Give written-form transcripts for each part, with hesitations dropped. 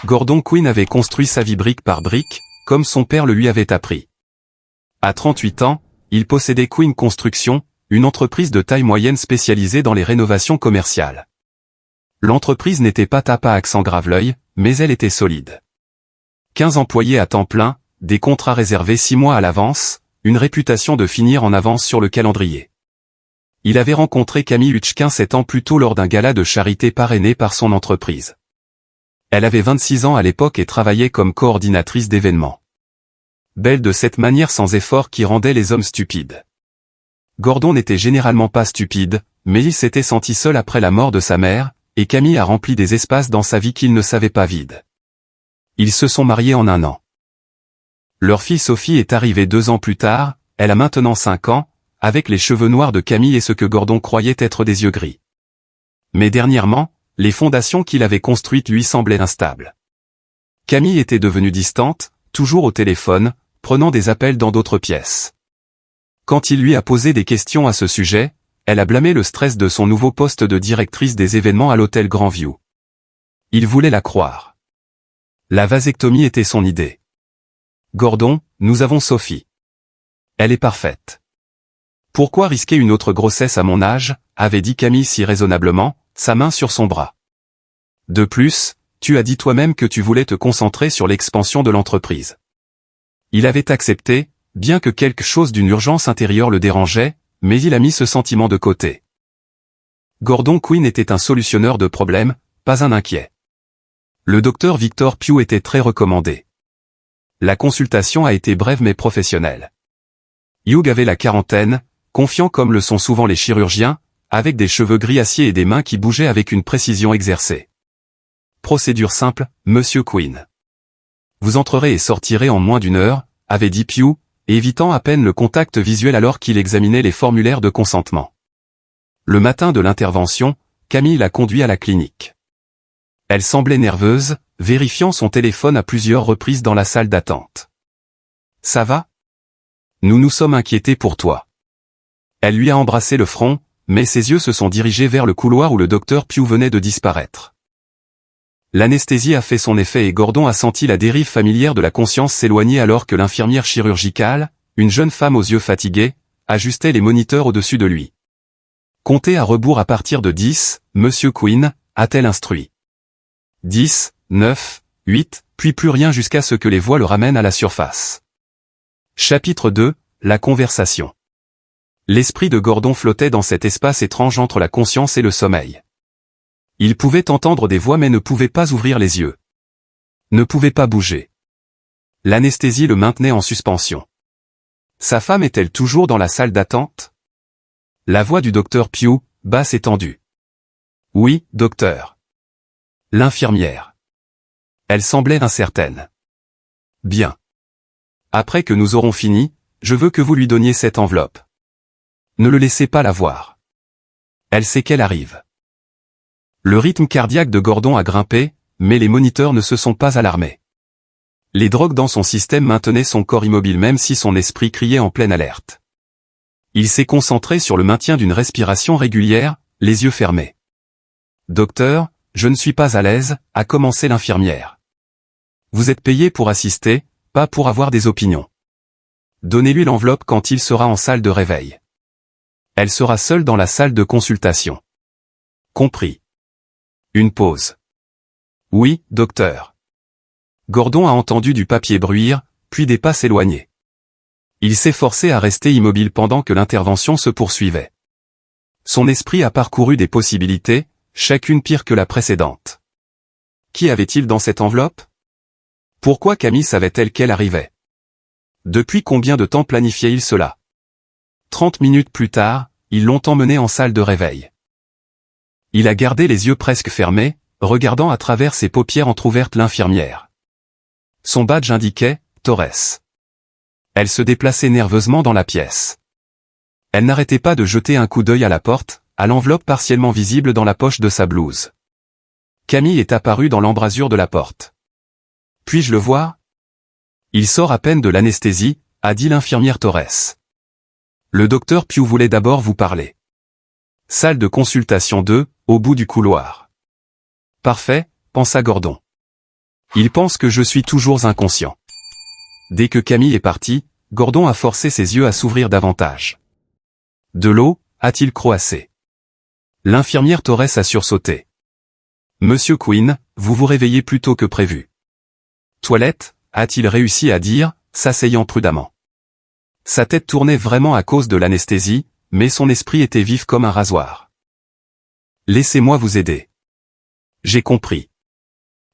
Gordon Quinn avait construit sa vie brique par brique, comme son père le lui avait appris. À 38 ans, il possédait Quinn Construction, une entreprise de taille moyenne spécialisée dans les rénovations commerciales. L'entreprise n'était pas tapa accent grave-l'œil, mais elle était solide. 15 employés à temps plein, des contrats réservés 6 mois à l'avance, une réputation de finir en avance sur le calendrier. Il avait rencontré Camille Hutchkin 7 ans plus tôt lors d'un gala de charité parrainé par son entreprise. Elle avait 26 ans à l'époque et travaillait comme coordinatrice d'événements. Belle de cette manière sans effort qui rendait les hommes stupides. Gordon n'était généralement pas stupide, mais il s'était senti seul après la mort de sa mère, et Camille a rempli des espaces dans sa vie qu'il ne savait pas vides. Ils se sont mariés en 1 an. Leur fille Sophie est arrivée 2 ans plus tard, elle a maintenant 5 ans, avec les cheveux noirs de Camille et ce que Gordon croyait être des yeux gris. Mais dernièrement, les fondations qu'il avait construites lui semblaient instables. Camille était devenue distante, toujours au téléphone, prenant des appels dans d'autres pièces. Quand il lui a posé des questions à ce sujet, elle a blâmé le stress de son nouveau poste de directrice des événements à l'hôtel Grandview. Il voulait la croire. La vasectomie était son idée. Gordon, nous avons Sophie. Elle est parfaite. Pourquoi risquer une autre grossesse à mon âge, avait dit Camille si raisonnablement, sa main sur son bras. De plus, tu as dit toi-même que tu voulais te concentrer sur l'expansion de l'entreprise. Il avait accepté, bien que quelque chose d'une urgence intérieure le dérangeait, mais il a mis ce sentiment de côté. Gordon Quinn était un solutionneur de problèmes, pas un inquiet. Le docteur Victor Pugh était très recommandé. La consultation a été brève mais professionnelle. Hugh avait la quarantaine, confiant comme le sont souvent les chirurgiens, avec des cheveux gris acier et des mains qui bougeaient avec une précision exercée. Procédure simple, Monsieur Quinn. Vous entrerez et sortirez en moins d'1 heure, avait dit Pugh, évitant à peine le contact visuel alors qu'il examinait les formulaires de consentement. Le matin de l'intervention, Camille l'a conduit à la clinique. Elle semblait nerveuse, vérifiant son téléphone à plusieurs reprises dans la salle d'attente. « Ça va ? Nous nous sommes inquiétés pour toi. » Elle lui a embrassé le front, mais ses yeux se sont dirigés vers le couloir où le docteur Pugh venait de disparaître. L'anesthésie a fait son effet et Gordon a senti la dérive familière de la conscience s'éloigner alors que l'infirmière chirurgicale, une jeune femme aux yeux fatigués, ajustait les moniteurs au-dessus de lui. « Comptez à rebours à partir de 10, Monsieur Quinn, a-t-elle instruit. 10, 9, 8, puis plus rien jusqu'à ce que les voix le ramènent à la surface. Chapitre 2, la conversation. L'esprit de Gordon flottait dans cet espace étrange entre la conscience et le sommeil. Il pouvait entendre des voix mais ne pouvait pas ouvrir les yeux. Ne pouvait pas bouger. L'anesthésie le maintenait en suspension. Sa femme est-elle toujours dans la salle d'attente? La voix du docteur Pugh, basse et tendue. Oui, docteur. L'infirmière. Elle semblait incertaine. Bien. Après que nous aurons fini, je veux que vous lui donniez cette enveloppe. Ne le laissez pas la voir. Elle sait qu'elle arrive. Le rythme cardiaque de Gordon a grimpé, mais les moniteurs ne se sont pas alarmés. Les drogues dans son système maintenaient son corps immobile même si son esprit criait en pleine alerte. Il s'est concentré sur le maintien d'une respiration régulière, les yeux fermés. « Docteur, je ne suis pas à l'aise », a commencé l'infirmière. « Vous êtes payé pour assister, pas pour avoir des opinions. Donnez-lui l'enveloppe quand il sera en salle de réveil. Elle sera seule dans la salle de consultation. » Compris. Une pause. « Oui, docteur. » Gordon a entendu du papier bruire, puis des pas s'éloigner. Il s'est forcé à rester immobile pendant que l'intervention se poursuivait. Son esprit a parcouru des possibilités, chacune pire que la précédente. Qui avait-il dans cette enveloppe? Pourquoi Camille savait-elle qu'elle arrivait? Depuis combien de temps planifiait-il cela? 30 minutes plus tard, ils l'ont emmené en salle de réveil. Il a gardé les yeux presque fermés, regardant à travers ses paupières entr'ouvertes l'infirmière. Son badge indiquait « Torres ». Elle se déplaçait nerveusement dans la pièce. Elle n'arrêtait pas de jeter un coup d'œil à la porte, à l'enveloppe partiellement visible dans la poche de sa blouse. Camille est apparue dans l'embrasure de la porte. « Puis-je le voir ?» Il sort à peine de l'anesthésie, a dit l'infirmière Torres. Le docteur Pugh voulait d'abord vous parler. Salle de consultation 2, au bout du couloir. Parfait, pensa Gordon. Il pense que je suis toujours inconscient. Dès que Camille est partie, Gordon a forcé ses yeux à s'ouvrir davantage. De l'eau, a-t-il croassé. L'infirmière Torres a sursauté. Monsieur Quinn, vous vous réveillez plus tôt que prévu. Toilette, a-t-il réussi à dire, s'asseyant prudemment. Sa tête tournait vraiment à cause de l'anesthésie, mais son esprit était vif comme un rasoir. Laissez-moi vous aider. J'ai compris.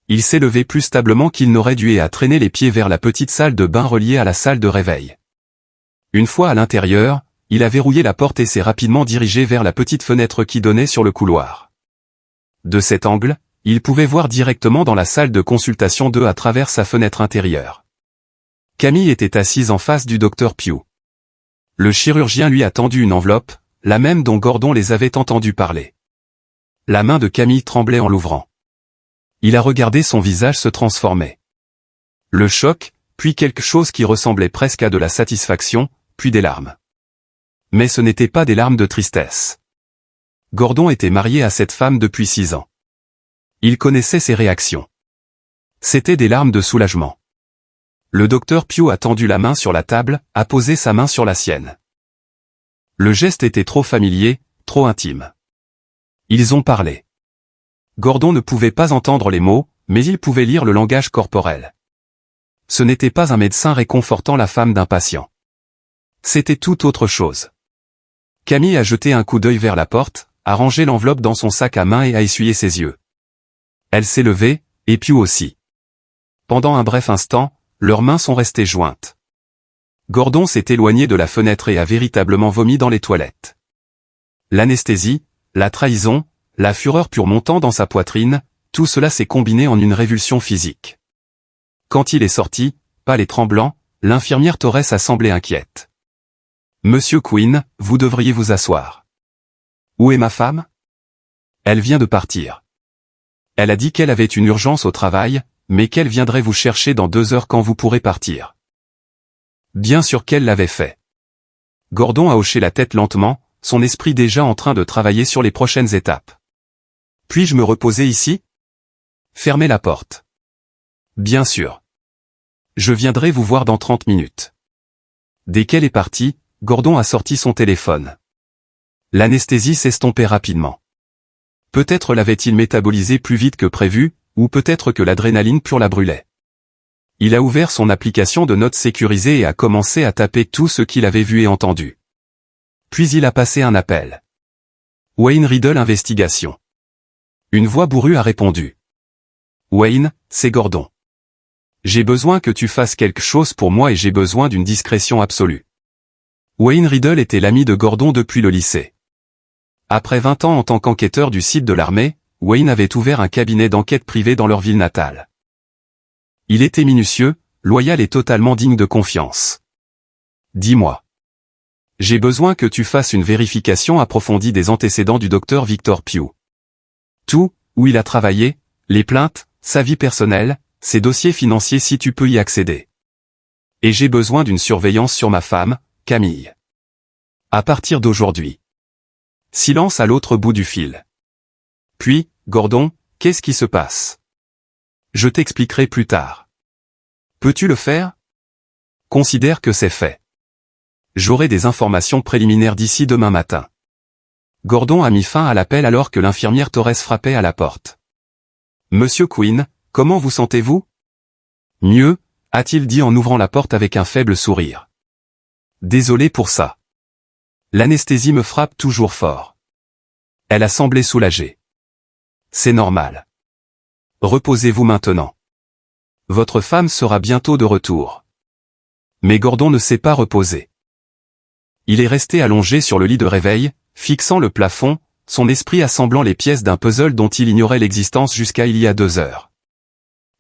Il s'est levé plus stablement qu'il n'aurait dû et a traîné les pieds vers la petite salle de bain reliée à la salle de réveil. Une fois à l'intérieur, il a verrouillé la porte et s'est rapidement dirigé vers la petite fenêtre qui donnait sur le couloir. De cet angle, il pouvait voir directement dans la salle de consultation à travers sa fenêtre intérieure. Camille était assise en face du docteur Pugh. Le chirurgien lui a tendu une enveloppe, la même dont Gordon les avait entendus parler. La main de Camille tremblait en l'ouvrant. Il a regardé son visage se transformer. Le choc, puis quelque chose qui ressemblait presque à de la satisfaction, puis des larmes. Mais ce n'étaient pas des larmes de tristesse. Gordon était marié à cette femme depuis 6 ans. Il connaissait ses réactions. C'étaient des larmes de soulagement. Le docteur Pugh a tendu la main sur la table, a posé sa main sur la sienne. Le geste était trop familier, trop intime. Ils ont parlé. Gordon ne pouvait pas entendre les mots, mais il pouvait lire le langage corporel. Ce n'était pas un médecin réconfortant la femme d'un patient. C'était tout autre chose. Camille a jeté un coup d'œil vers la porte, a rangé l'enveloppe dans son sac à main et a essuyé ses yeux. Elle s'est levée, et Pugh aussi. Pendant un bref instant, leurs mains sont restées jointes. Gordon s'est éloigné de la fenêtre et a véritablement vomi dans les toilettes. L'anesthésie, la trahison, la fureur pure montant dans sa poitrine, tout cela s'est combiné en une révulsion physique. Quand il est sorti, pâle et tremblant, l'infirmière Torres a semblé inquiète. « Monsieur Quinn, vous devriez vous asseoir. »« Où est ma femme ? » ?»« Elle vient de partir. Elle a dit qu'elle avait une urgence au travail, mais qu'elle viendrait vous chercher dans 2 heures quand vous pourrez partir. » Bien sûr qu'elle l'avait fait. Gordon a hoché la tête lentement, son esprit déjà en train de travailler sur les prochaines étapes. Puis-je me reposer ici ? Fermez la porte. Bien sûr. Je viendrai vous voir dans 30 minutes. Dès qu'elle est partie, Gordon a sorti son téléphone. L'anesthésie s'estompait rapidement. Peut-être l'avait-il métabolisé plus vite que prévu, ou peut-être que l'adrénaline pure la brûlait. Il a ouvert son application de notes sécurisée et a commencé à taper tout ce qu'il avait vu et entendu. Puis il a passé un appel. Wayne Riddle Investigation. Une voix bourrue a répondu. Wayne, c'est Gordon. J'ai besoin que tu fasses quelque chose pour moi et j'ai besoin d'une discrétion absolue. Wayne Riddle était l'ami de Gordon depuis le lycée. Après 20 ans en tant qu'enquêteur du site de l'armée, Wayne avait ouvert un cabinet d'enquête privée dans leur ville natale. Il était minutieux, loyal et totalement digne de confiance. Dis-moi. J'ai besoin que tu fasses une vérification approfondie des antécédents du docteur Victor Pugh. Tout, où il a travaillé, les plaintes, sa vie personnelle, ses dossiers financiers si tu peux y accéder. Et j'ai besoin d'une surveillance sur ma femme, Camille. À partir d'aujourd'hui. Silence à l'autre bout du fil. Puis, Gordon, qu'est-ce qui se passe ? Je t'expliquerai plus tard. Peux-tu le faire ? Considère que c'est fait. J'aurai des informations préliminaires d'ici demain matin. Gordon a mis fin à l'appel alors que l'infirmière Torres frappait à la porte. Monsieur Quinn, comment vous sentez-vous ? Mieux, a-t-il dit en ouvrant la porte avec un faible sourire. Désolé pour ça. L'anesthésie me frappe toujours fort. Elle a semblé soulagée. C'est normal. Reposez-vous maintenant. Votre femme sera bientôt de retour. Mais Gordon ne s'est pas reposé. Il est resté allongé sur le lit de réveil, fixant le plafond, son esprit assemblant les pièces d'un puzzle dont il ignorait l'existence jusqu'à il y a 2 heures.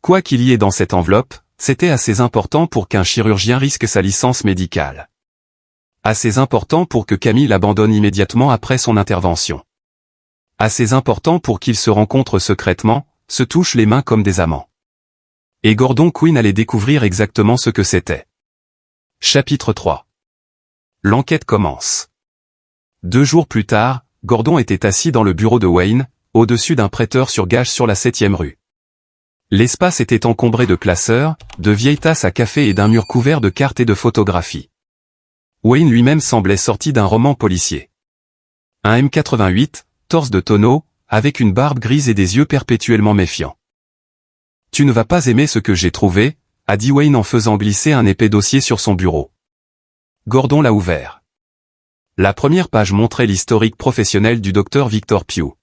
Quoi qu'il y ait dans cette enveloppe, c'était assez important pour qu'un chirurgien risque sa licence médicale. Assez important pour que Camille l'abandonne immédiatement après son intervention. Assez important pour qu'ils se rencontrent secrètement, se touchent les mains comme des amants. Et Gordon Quinn allait découvrir exactement ce que c'était. Chapitre 3. L'enquête commence. 2 jours plus tard, Gordon était assis dans le bureau de Wayne, au-dessus d'un prêteur sur gage sur la 7e rue. L'espace était encombré de classeurs, de vieilles tasses à café et d'un mur couvert de cartes et de photographies. Wayne lui-même semblait sorti d'un roman policier. Un M88, torse de tonneau, avec une barbe grise et des yeux perpétuellement méfiants. « Tu ne vas pas aimer ce que j'ai trouvé », a dit Wayne en faisant glisser un épais dossier sur son bureau. Gordon l'a ouvert. La première page montrait l'historique professionnel du docteur Victor Pugh.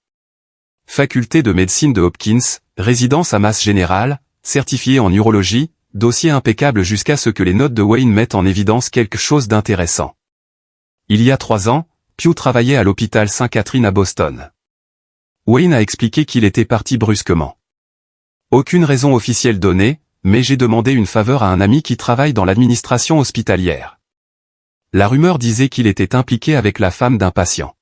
Faculté de médecine de Hopkins, résidence à Mass General, certifié en urologie, dossier impeccable jusqu'à ce que les notes de Wayne mettent en évidence quelque chose d'intéressant. Il y a 3 ans, Pugh travaillait à l'hôpital Sainte-Catherine à Boston. Wayne a expliqué qu'il était parti brusquement. Aucune raison officielle donnée, mais j'ai demandé une faveur à un ami qui travaille dans l'administration hospitalière. La rumeur disait qu'il était impliqué avec la femme d'un patient.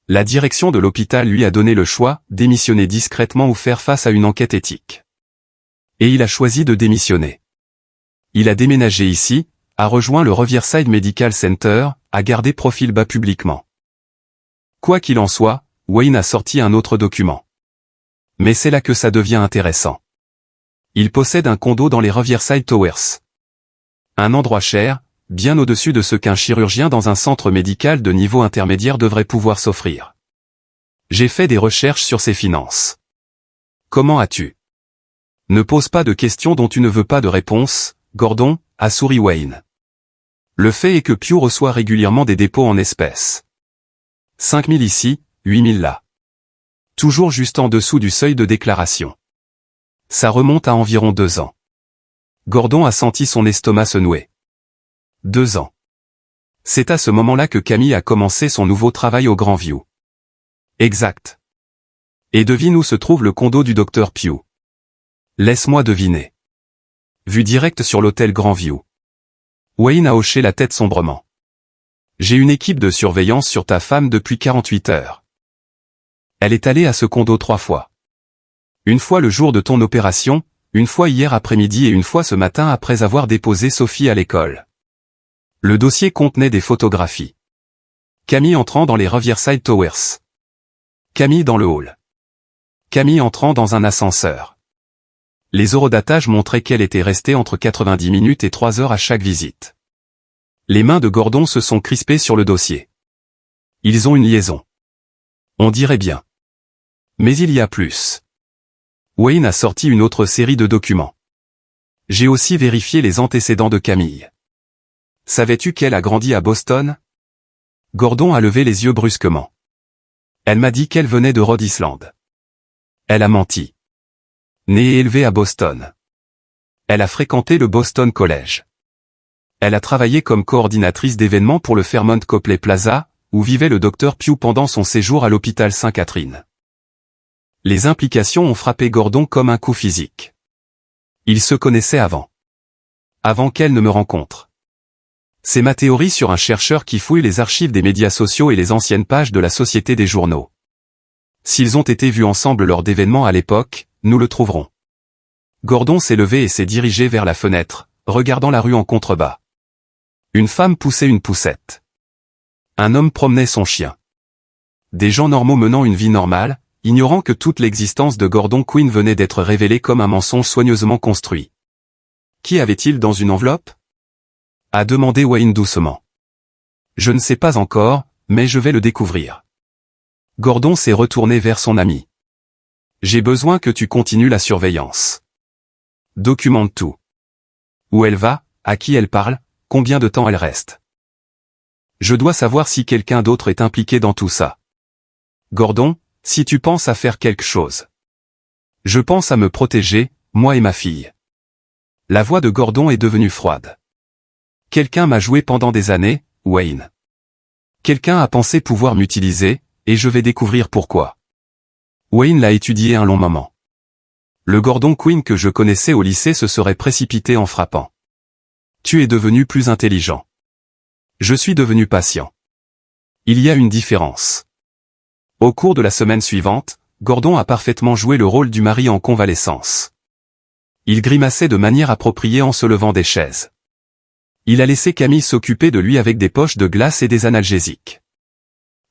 La direction de l'hôpital lui a donné le choix, démissionner discrètement ou faire face à une enquête éthique. Et il a choisi de démissionner. Il a déménagé ici, a rejoint le Riverside Medical Center, a gardé profil bas publiquement. Quoi qu'il en soit, Wayne a sorti un autre document. Mais c'est là que ça devient intéressant. Il possède un condo dans les Riverside Towers. Un endroit cher, bien au-dessus de ce qu'un chirurgien dans un centre médical de niveau intermédiaire devrait pouvoir s'offrir. J'ai fait des recherches sur ses finances. Comment as-tu? Ne pose pas de questions dont tu ne veux pas de réponse, Gordon, a souri Wayne. Le fait est que Pugh reçoit régulièrement des dépôts en espèces. 5 000 ici, 8 000 là. Toujours juste en dessous du seuil de déclaration. Ça remonte à environ 2 ans. Gordon a senti son estomac se nouer. 2 ans. C'est à ce moment-là que Camille a commencé son nouveau travail au Grandview. Exact. Et devine où se trouve le condo du docteur Pugh. Laisse-moi deviner. Vue directe sur l'hôtel Grandview. Wayne a hoché la tête sombrement. J'ai une équipe de surveillance sur ta femme depuis 48 heures. Elle est allée à ce condo 3 fois. Une fois le jour de ton opération, une fois hier après-midi et une fois ce matin après avoir déposé Sophie à l'école. Le dossier contenait des photographies. Camille entrant dans les Riverside Towers. Camille dans le hall. Camille entrant dans un ascenseur. Les horodatage montraient qu'elle était restée entre 90 minutes et 3 heures à chaque visite. Les mains de Gordon se sont crispées sur le dossier. Ils ont une liaison. On dirait bien. Mais il y a plus. Wayne a sorti une autre série de documents. J'ai aussi vérifié les antécédents de Camille. Savais-tu qu'elle a grandi à Boston? Gordon a levé les yeux brusquement. Elle m'a dit qu'elle venait de Rhode Island. Elle a menti. Née et élevée à Boston. Elle a fréquenté le Boston College. Elle a travaillé comme coordinatrice d'événements pour le Fairmont Copley Plaza, où vivait le docteur Pugh pendant son séjour à l'hôpital Sainte-Catherine. Les implications ont frappé Gordon comme un coup physique. Ils se connaissaient avant. Avant qu'elle ne me rencontre. C'est ma théorie sur un chercheur qui fouille les archives des médias sociaux et les anciennes pages de la Société des journaux. S'ils ont été vus ensemble lors d'événements à l'époque, nous le trouverons. Gordon s'est levé et s'est dirigé vers la fenêtre, regardant la rue en contrebas. Une femme poussait une poussette. Un homme promenait son chien. Des gens normaux menant une vie normale, ignorant que toute l'existence de Gordon Quinn venait d'être révélée comme un mensonge soigneusement construit. Qui avait-il dans une enveloppe? A demandé Wayne doucement. Je ne sais pas encore, mais je vais le découvrir. Gordon s'est retourné vers son ami. J'ai besoin que tu continues la surveillance. Documente tout. Où elle va, à qui elle parle, combien de temps elle reste. Je dois savoir si quelqu'un d'autre est impliqué dans tout ça. Gordon, si tu penses à faire quelque chose. Je pense à me protéger, moi et ma fille. La voix de Gordon est devenue froide. Quelqu'un m'a joué pendant des années, Wayne. Quelqu'un a pensé pouvoir m'utiliser, et je vais découvrir pourquoi. Wayne l'a étudié un long moment. Le Gordon Quinn que je connaissais au lycée se serait précipité en frappant. Tu es devenu plus intelligent. Je suis devenu patient. Il y a une différence. Au cours de la semaine suivante, Gordon a parfaitement joué le rôle du mari en convalescence. Il grimaçait de manière appropriée en se levant des chaises. Il a laissé Camille s'occuper de lui avec des poches de glace et des analgésiques.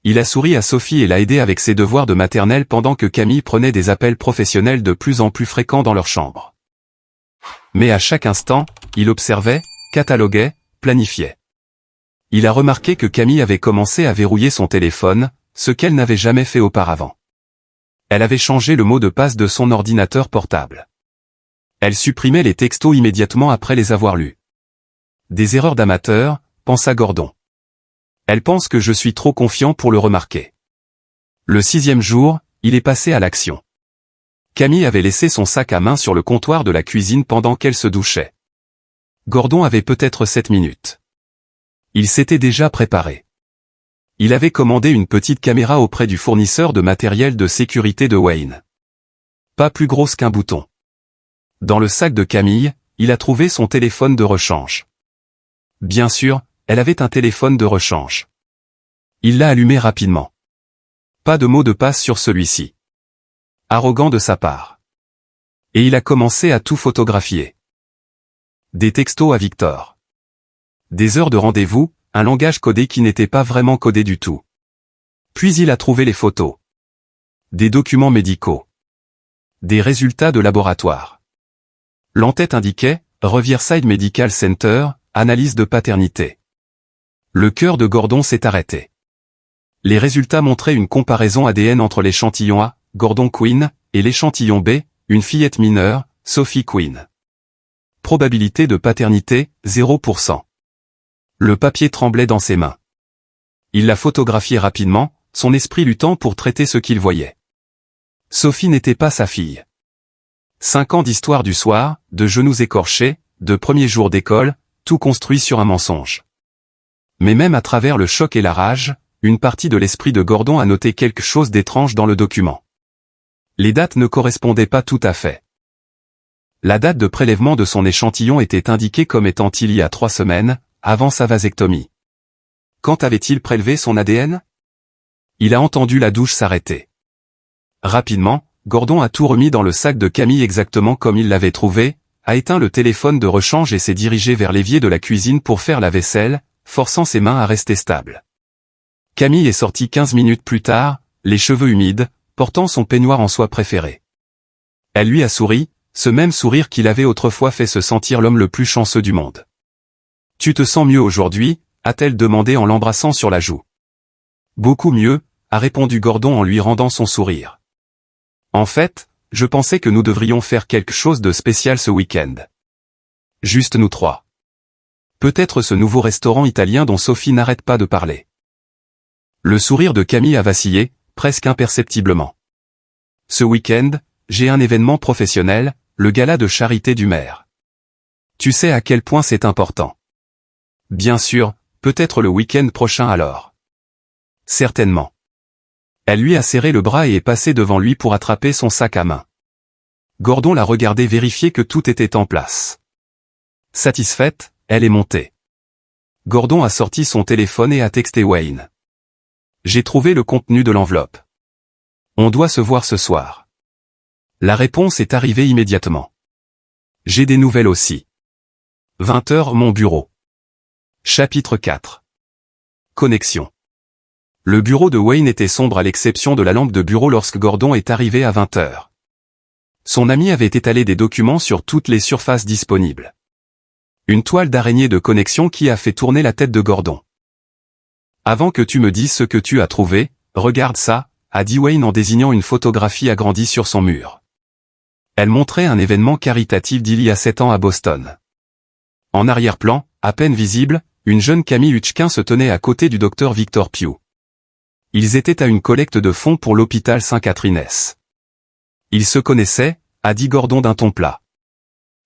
Il a souri à Sophie et l'a aidée avec ses devoirs de maternelle pendant que Camille prenait des appels professionnels de plus en plus fréquents dans leur chambre. Mais à chaque instant, il observait, cataloguait, planifiait. Il a remarqué que Camille avait commencé à verrouiller son téléphone, ce qu'elle n'avait jamais fait auparavant. Elle avait changé le mot de passe de son ordinateur portable. Elle supprimait les textos immédiatement après les avoir lus. Des erreurs d'amateur, pensa Gordon. Elle pense que je suis trop confiant pour le remarquer. Le 6e jour, il est passé à l'action. Camille avait laissé son sac à main sur le comptoir de la cuisine pendant qu'elle se douchait. Gordon avait peut-être 7 minutes. Il s'était déjà préparé. Il avait commandé une petite caméra auprès du fournisseur de matériel de sécurité de Wayne. Pas plus grosse qu'un bouton. Dans le sac de Camille, il a trouvé son téléphone de rechange. Bien sûr, elle avait un téléphone de rechange. Il l'a allumé rapidement. Pas de mot de passe sur celui-ci. Arrogant de sa part. Et il a commencé à tout photographier. Des textos à Victor. Des heures de rendez-vous, un langage codé qui n'était pas vraiment codé du tout. Puis il a trouvé les photos. Des documents médicaux. Des résultats de laboratoire. L'en-tête indiquait « Riverside Medical Center, analyse de paternité ». Le cœur de Gordon s'est arrêté. Les résultats montraient une comparaison ADN entre l'échantillon A, Gordon Quinn, et l'échantillon B, une fillette mineure, Sophie Quinn. Probabilité de paternité, 0%. Le papier tremblait dans ses mains. Il l'a photographié rapidement, son esprit luttant pour traiter ce qu'il voyait. Sophie n'était pas sa fille. 5 ans d'histoire du soir, de genoux écorchés, de premiers jours d'école, tout construit sur un mensonge. Mais même à travers le choc et la rage, une partie de l'esprit de Gordon a noté quelque chose d'étrange dans le document. Les dates ne correspondaient pas tout à fait. La date de prélèvement de son échantillon était indiquée comme étant il y a 3 semaines, avant sa vasectomie. Quand avait-il prélevé son ADN? Il a entendu la douche s'arrêter. Rapidement, Gordon a tout remis dans le sac de Camille exactement comme il l'avait trouvé, a éteint le téléphone de rechange et s'est dirigé vers l'évier de la cuisine pour faire la vaisselle, forçant ses mains à rester stables. Camille est sortie 15 minutes plus tard, les cheveux humides, portant son peignoir en soie préféré. Elle lui a souri, ce même sourire qui l'avait autrefois fait se sentir l'homme le plus chanceux du monde. « Tu te sens mieux aujourd'hui ?» a-t-elle demandé en l'embrassant sur la joue. « Beaucoup mieux », a répondu Gordon en lui rendant son sourire. « En fait, je pensais que nous devrions faire quelque chose de spécial ce week-end. Juste nous 3. Peut-être ce nouveau restaurant italien dont Sophie n'arrête pas de parler. » Le sourire de Camille a vacillé, presque imperceptiblement. « Ce week-end, j'ai un événement professionnel, le gala de charité du maire. Tu sais à quel point c'est important. Bien sûr, peut-être le week-end prochain alors. Certainement. » Elle lui a serré le bras et est passée devant lui pour attraper son sac à main. Gordon l'a regardé vérifier que tout était en place. Satisfaite, elle est montée. Gordon a sorti son téléphone et a texté Wayne. « J'ai trouvé le contenu de l'enveloppe. On doit se voir ce soir. » La réponse est arrivée immédiatement. « J'ai des nouvelles aussi. 20h mon bureau. » Chapitre 4. Connexion. Le bureau de Wayne était sombre à l'exception de la lampe de bureau lorsque Gordon est arrivé à 20h. Son ami avait étalé des documents sur toutes les surfaces disponibles. Une toile d'araignée de connexion qui a fait tourner la tête de Gordon. « Avant que tu me dises ce que tu as trouvé, regarde ça », a dit Wayne en désignant une photographie agrandie sur son mur. Elle montrait un événement caritatif d'il y a 7 ans à Boston. En arrière-plan, à peine visible, une jeune Camille Hutchkin se tenait à côté du docteur Victor Pugh. Ils étaient à une collecte de fonds pour l'hôpital Saint-Catherine-S. Ils se connaissaient, a dit Gordon d'un ton plat.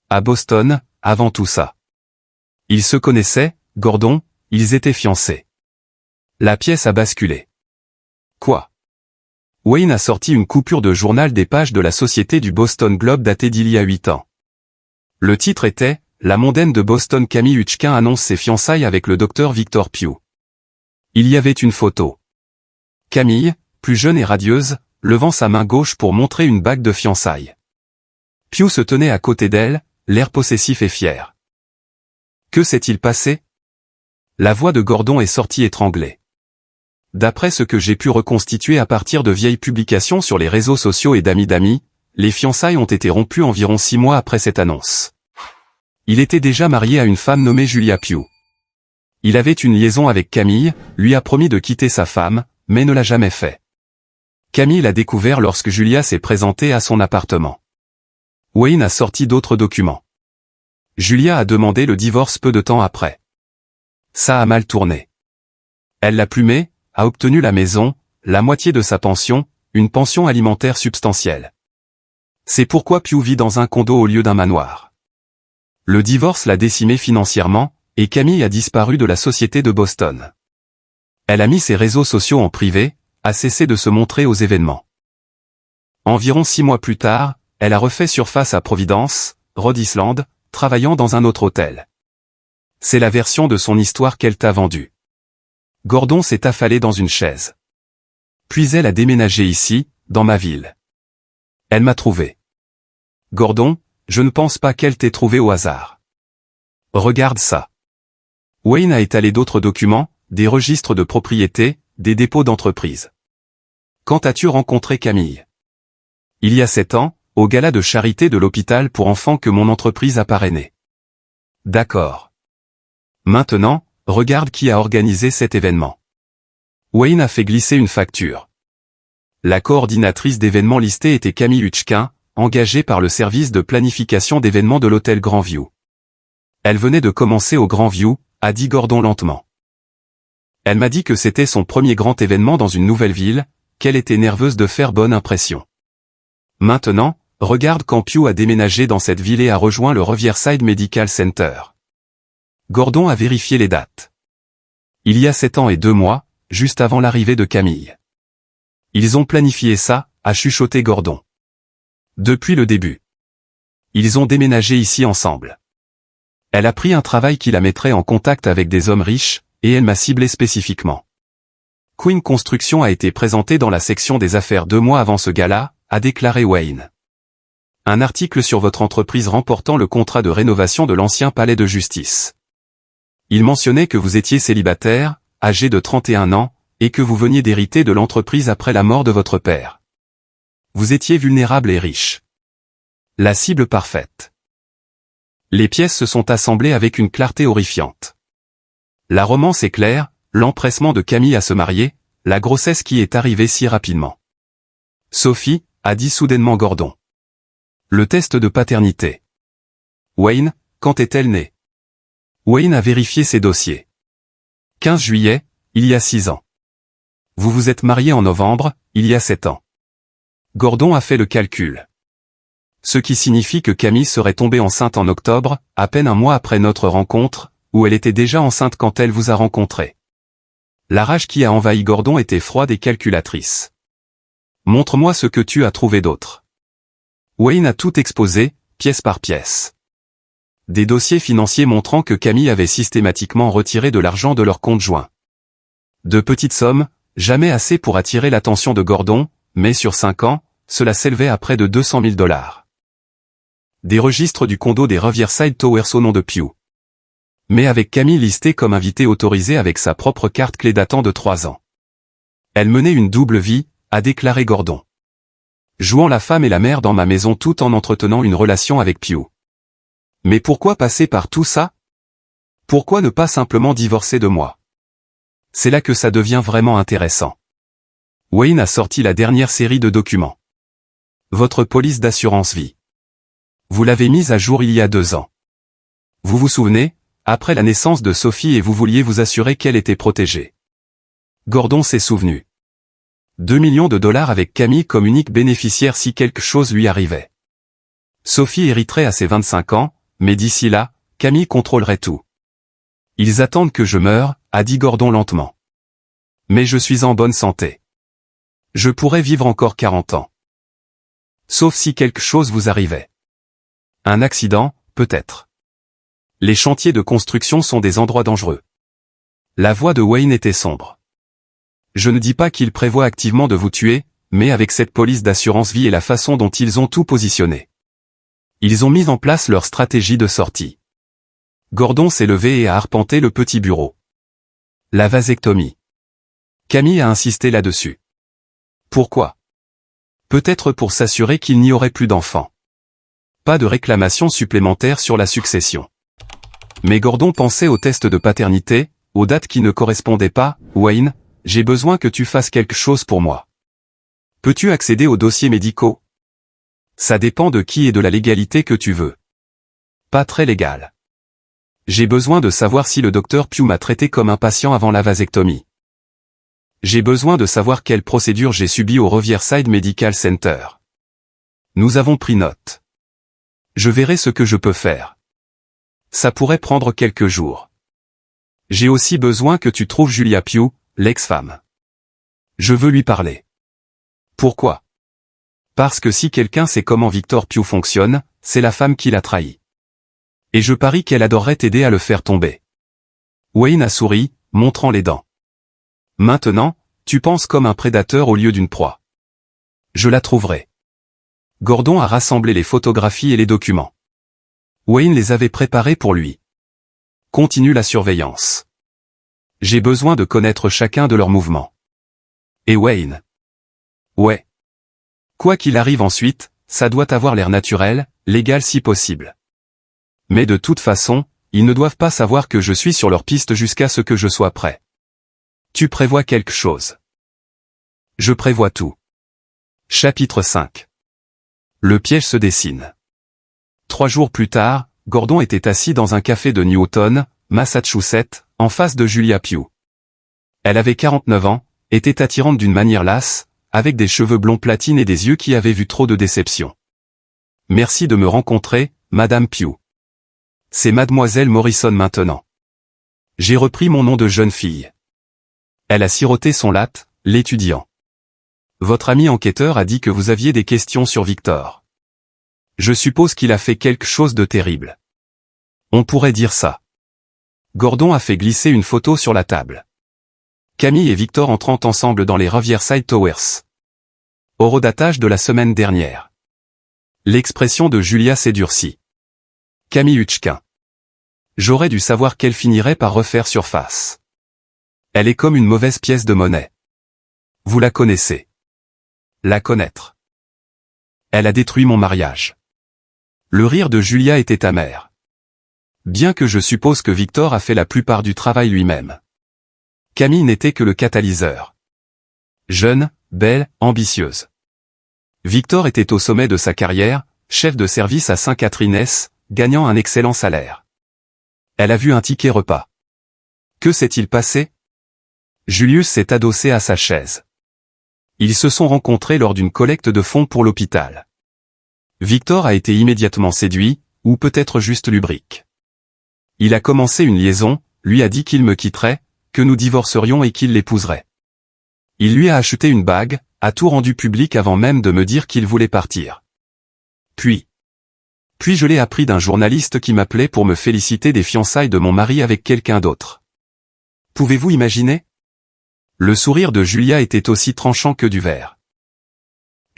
À Boston, avant tout ça. Ils se connaissaient, Gordon, ils étaient fiancés. La pièce a basculé. Quoi? Wayne a sorti une coupure de journal des pages de la Société du Boston Globe datée d'il y a 8 ans. Le titre était « La mondaine de Boston Camille Hutchkin annonce ses fiançailles avec le docteur Victor Pugh ». Il y avait une photo. Camille, plus jeune et radieuse, levant sa main gauche pour montrer une bague de fiançailles. Pugh se tenait à côté d'elle, l'air possessif et fier. Que s'est-il passé? La voix de Gordon est sortie étranglée. d'après ce que j'ai pu reconstituer à partir de vieilles publications sur les réseaux sociaux et d'amis, les fiançailles ont été rompues environ 6 mois après cette annonce. Il était déjà marié à une femme nommée Julia Pugh. Il avait une liaison avec Camille, lui a promis de quitter sa femme, mais ne l'a jamais fait. Camille l'a découvert lorsque Julia s'est présentée à son appartement. Wayne a sorti d'autres documents. Julia a demandé le divorce peu de temps après. Ça a mal tourné. Elle l'a plumé, a obtenu la maison, la moitié de sa pension, une pension alimentaire substantielle. C'est pourquoi Pugh vit dans un condo au lieu d'un manoir. Le divorce l'a décimé financièrement, et Camille a disparu de la société de Boston. Elle a mis ses réseaux sociaux en privé, a cessé de se montrer aux événements. Environ 6 mois plus tard, elle a refait surface à Providence, Rhode Island, travaillant dans un autre hôtel. C'est la version de son histoire qu'elle t'a vendue. Gordon s'est affalé dans une chaise. Puis elle a déménagé ici, dans ma ville. Elle m'a trouvé. Gordon, je ne pense pas qu'elle t'ait trouvé au hasard. Regarde ça. Wayne a étalé d'autres documents, des registres de propriété, des dépôts d'entreprise. Quand as-tu rencontré Camille? Il y a 7 ans, au gala de charité de l'hôpital pour enfants que mon entreprise a parrainé. D'accord. Maintenant, regarde qui a organisé cet événement. Wayne a fait glisser une facture. La coordinatrice d'événements listés était Camille Hutchkin, engagée par le service de planification d'événements de l'hôtel Grandview. Elle venait de commencer au Grandview, a dit Gordon lentement. Elle m'a dit que c'était son premier grand événement dans une nouvelle ville, qu'elle était nerveuse de faire bonne impression. Maintenant, regarde quand Pugh a déménagé dans cette ville et a rejoint le Riverside Medical Center. Gordon a vérifié les dates. Il y a 7 ans et 2 mois, juste avant l'arrivée de Camille. Ils ont planifié ça, a chuchoté Gordon. Depuis le début. Ils ont déménagé ici ensemble. Elle a pris un travail qui la mettrait en contact avec des hommes riches, et elle m'a ciblé spécifiquement. Queen Construction a été présentée dans la section des affaires 2 mois avant ce gala, a déclaré Wayne. Un article sur votre entreprise remportant le contrat de rénovation de l'ancien palais de justice. Il mentionnait que vous étiez célibataire, âgé de 31 ans, et que vous veniez d'hériter de l'entreprise après la mort de votre père. Vous étiez vulnérable et riche. La cible parfaite. Les pièces se sont assemblées avec une clarté horrifiante. La romance est claire, l'empressement de Camille à se marier, la grossesse qui est arrivée si rapidement. Sophie, a dit soudainement Gordon. Le test de paternité. Wayne, quand est-elle née? Wayne a vérifié ses dossiers. 15 juillet, il y a 6 ans. Vous vous êtes mariés en novembre, il y a 7 ans. Gordon a fait le calcul. Ce qui signifie que Camille serait tombée enceinte en octobre, à peine un mois après notre rencontre, où elle était déjà enceinte quand elle vous a rencontré. La rage qui a envahi Gordon était froide et calculatrice. Montre-moi ce que tu as trouvé d'autre. Wayne a tout exposé, pièce par pièce. Des dossiers financiers montrant que Camille avait systématiquement retiré de l'argent de leur compte joint. De petites sommes, jamais assez pour attirer l'attention de Gordon, mais sur 5 ans, cela s'élevait à près de 200 000 $. Des registres du condo des Riverside Towers au nom de Pugh. Mais avec Camille listée comme invitée autorisée avec sa propre carte clé datant de 3 ans. Elle menait une double vie, a déclaré Gordon. Jouant la femme et la mère dans ma maison tout en entretenant une relation avec Pugh. Mais pourquoi passer par tout ça? Pourquoi ne pas simplement divorcer de moi? C'est là que ça devient vraiment intéressant. Wayne a sorti la dernière série de documents. Votre police d'assurance vie. Vous l'avez mise à jour il y a 2 ans. Vous vous souvenez, après la naissance de Sophie et vous vouliez vous assurer qu'elle était protégée. Gordon s'est souvenu. 2 millions de $ avec Camille comme unique bénéficiaire si quelque chose lui arrivait. Sophie hériterait à ses 25 ans, mais d'ici là, Camille contrôlerait tout. Ils attendent que je meure, a dit Gordon lentement. Mais je suis en bonne santé. Je pourrais vivre encore 40 ans. Sauf si quelque chose vous arrivait. Un accident, peut-être. Les chantiers de construction sont des endroits dangereux. La voix de Wayne était sombre. Je ne dis pas qu'il prévoit activement de vous tuer, mais avec cette police d'assurance vie et la façon dont ils ont tout positionné. Ils ont mis en place leur stratégie de sortie. Gordon s'est levé et a arpenté le petit bureau. La vasectomie. Camille a insisté là-dessus. Pourquoi? Peut-être pour s'assurer qu'il n'y aurait plus d'enfants. Pas de réclamation supplémentaire sur la succession. Mais Gordon pensait aux tests de paternité, aux dates qui ne correspondaient pas. Wayne, j'ai besoin que tu fasses quelque chose pour moi. Peux-tu accéder aux dossiers médicaux? Ça dépend de qui et de la légalité que tu veux. Pas très légal. J'ai besoin de savoir si le docteur Pugh m'a traité comme un patient avant la vasectomie. J'ai besoin de savoir quelle procédure j'ai subie au Riverside Medical Center. Nous avons pris note. Je verrai ce que je peux faire. Ça pourrait prendre quelques jours. J'ai aussi besoin que tu trouves Julia Pugh, l'ex-femme. Je veux lui parler. Pourquoi? Parce que si quelqu'un sait comment Victor Pugh fonctionne, c'est la femme qui l'a trahi. Et je parie qu'elle adorerait t'aider à le faire tomber. Wayne a souri, montrant les dents. Maintenant, tu penses comme un prédateur au lieu d'une proie. Je la trouverai. Gordon a rassemblé les photographies et les documents. Wayne les avait préparés pour lui. Continue la surveillance. J'ai besoin de connaître chacun de leurs mouvements. Et Wayne? Ouais. Quoi qu'il arrive ensuite, ça doit avoir l'air naturel, légal si possible. Mais de toute façon, ils ne doivent pas savoir que je suis sur leur piste jusqu'à ce que je sois prêt. Tu prévois quelque chose? Je prévois tout. Chapitre 5. Le piège se dessine. 3 jours plus tard, Gordon était assis dans un café de Newton, Massachusetts, en face de Julia Pugh. Elle avait 49 ans, était attirante d'une manière lasse, avec des cheveux blonds platine et des yeux qui avaient vu trop de déception. Merci de me rencontrer, Madame Pugh. C'est Mademoiselle Morrison maintenant. J'ai repris mon nom de jeune fille. Elle a siroté son latte, l'étudiant. Votre ami enquêteur a dit que vous aviez des questions sur Victor. Je suppose qu'il a fait quelque chose de terrible. On pourrait dire ça. Gordon a fait glisser une photo sur la table. Camille et Victor entrant ensemble dans les Riverside Towers. Horodatage de la semaine dernière. L'expression de Julia s'est durcie. Camille Hutchkin. J'aurais dû savoir qu'elle finirait par refaire surface. Elle est comme une mauvaise pièce de monnaie. Vous la connaissez. La connaître. Elle a détruit mon mariage. Le rire de Julia était amer. Bien que je suppose que Victor a fait la plupart du travail lui-même. Camille n'était que le catalyseur. Jeune, belle, ambitieuse. Victor était au sommet de sa carrière, chef de service à Saint-Catherine-S, gagnant un excellent salaire. Elle a vu un ticket repas. Que s'est-il passé? Julius s'est adossé à sa chaise. Ils se sont rencontrés lors d'une collecte de fonds pour l'hôpital. Victor a été immédiatement séduit, ou peut-être juste lubrique. Il a commencé une liaison, lui a dit qu'il me quitterait, que nous divorcerions et qu'il l'épouserait. Il lui a acheté une bague, a tout rendu public avant même de me dire qu'il voulait partir. Puis je l'ai appris d'un journaliste qui m'appelait pour me féliciter des fiançailles de mon mari avec quelqu'un d'autre. Pouvez-vous imaginer? Le sourire de Julia était aussi tranchant que du verre.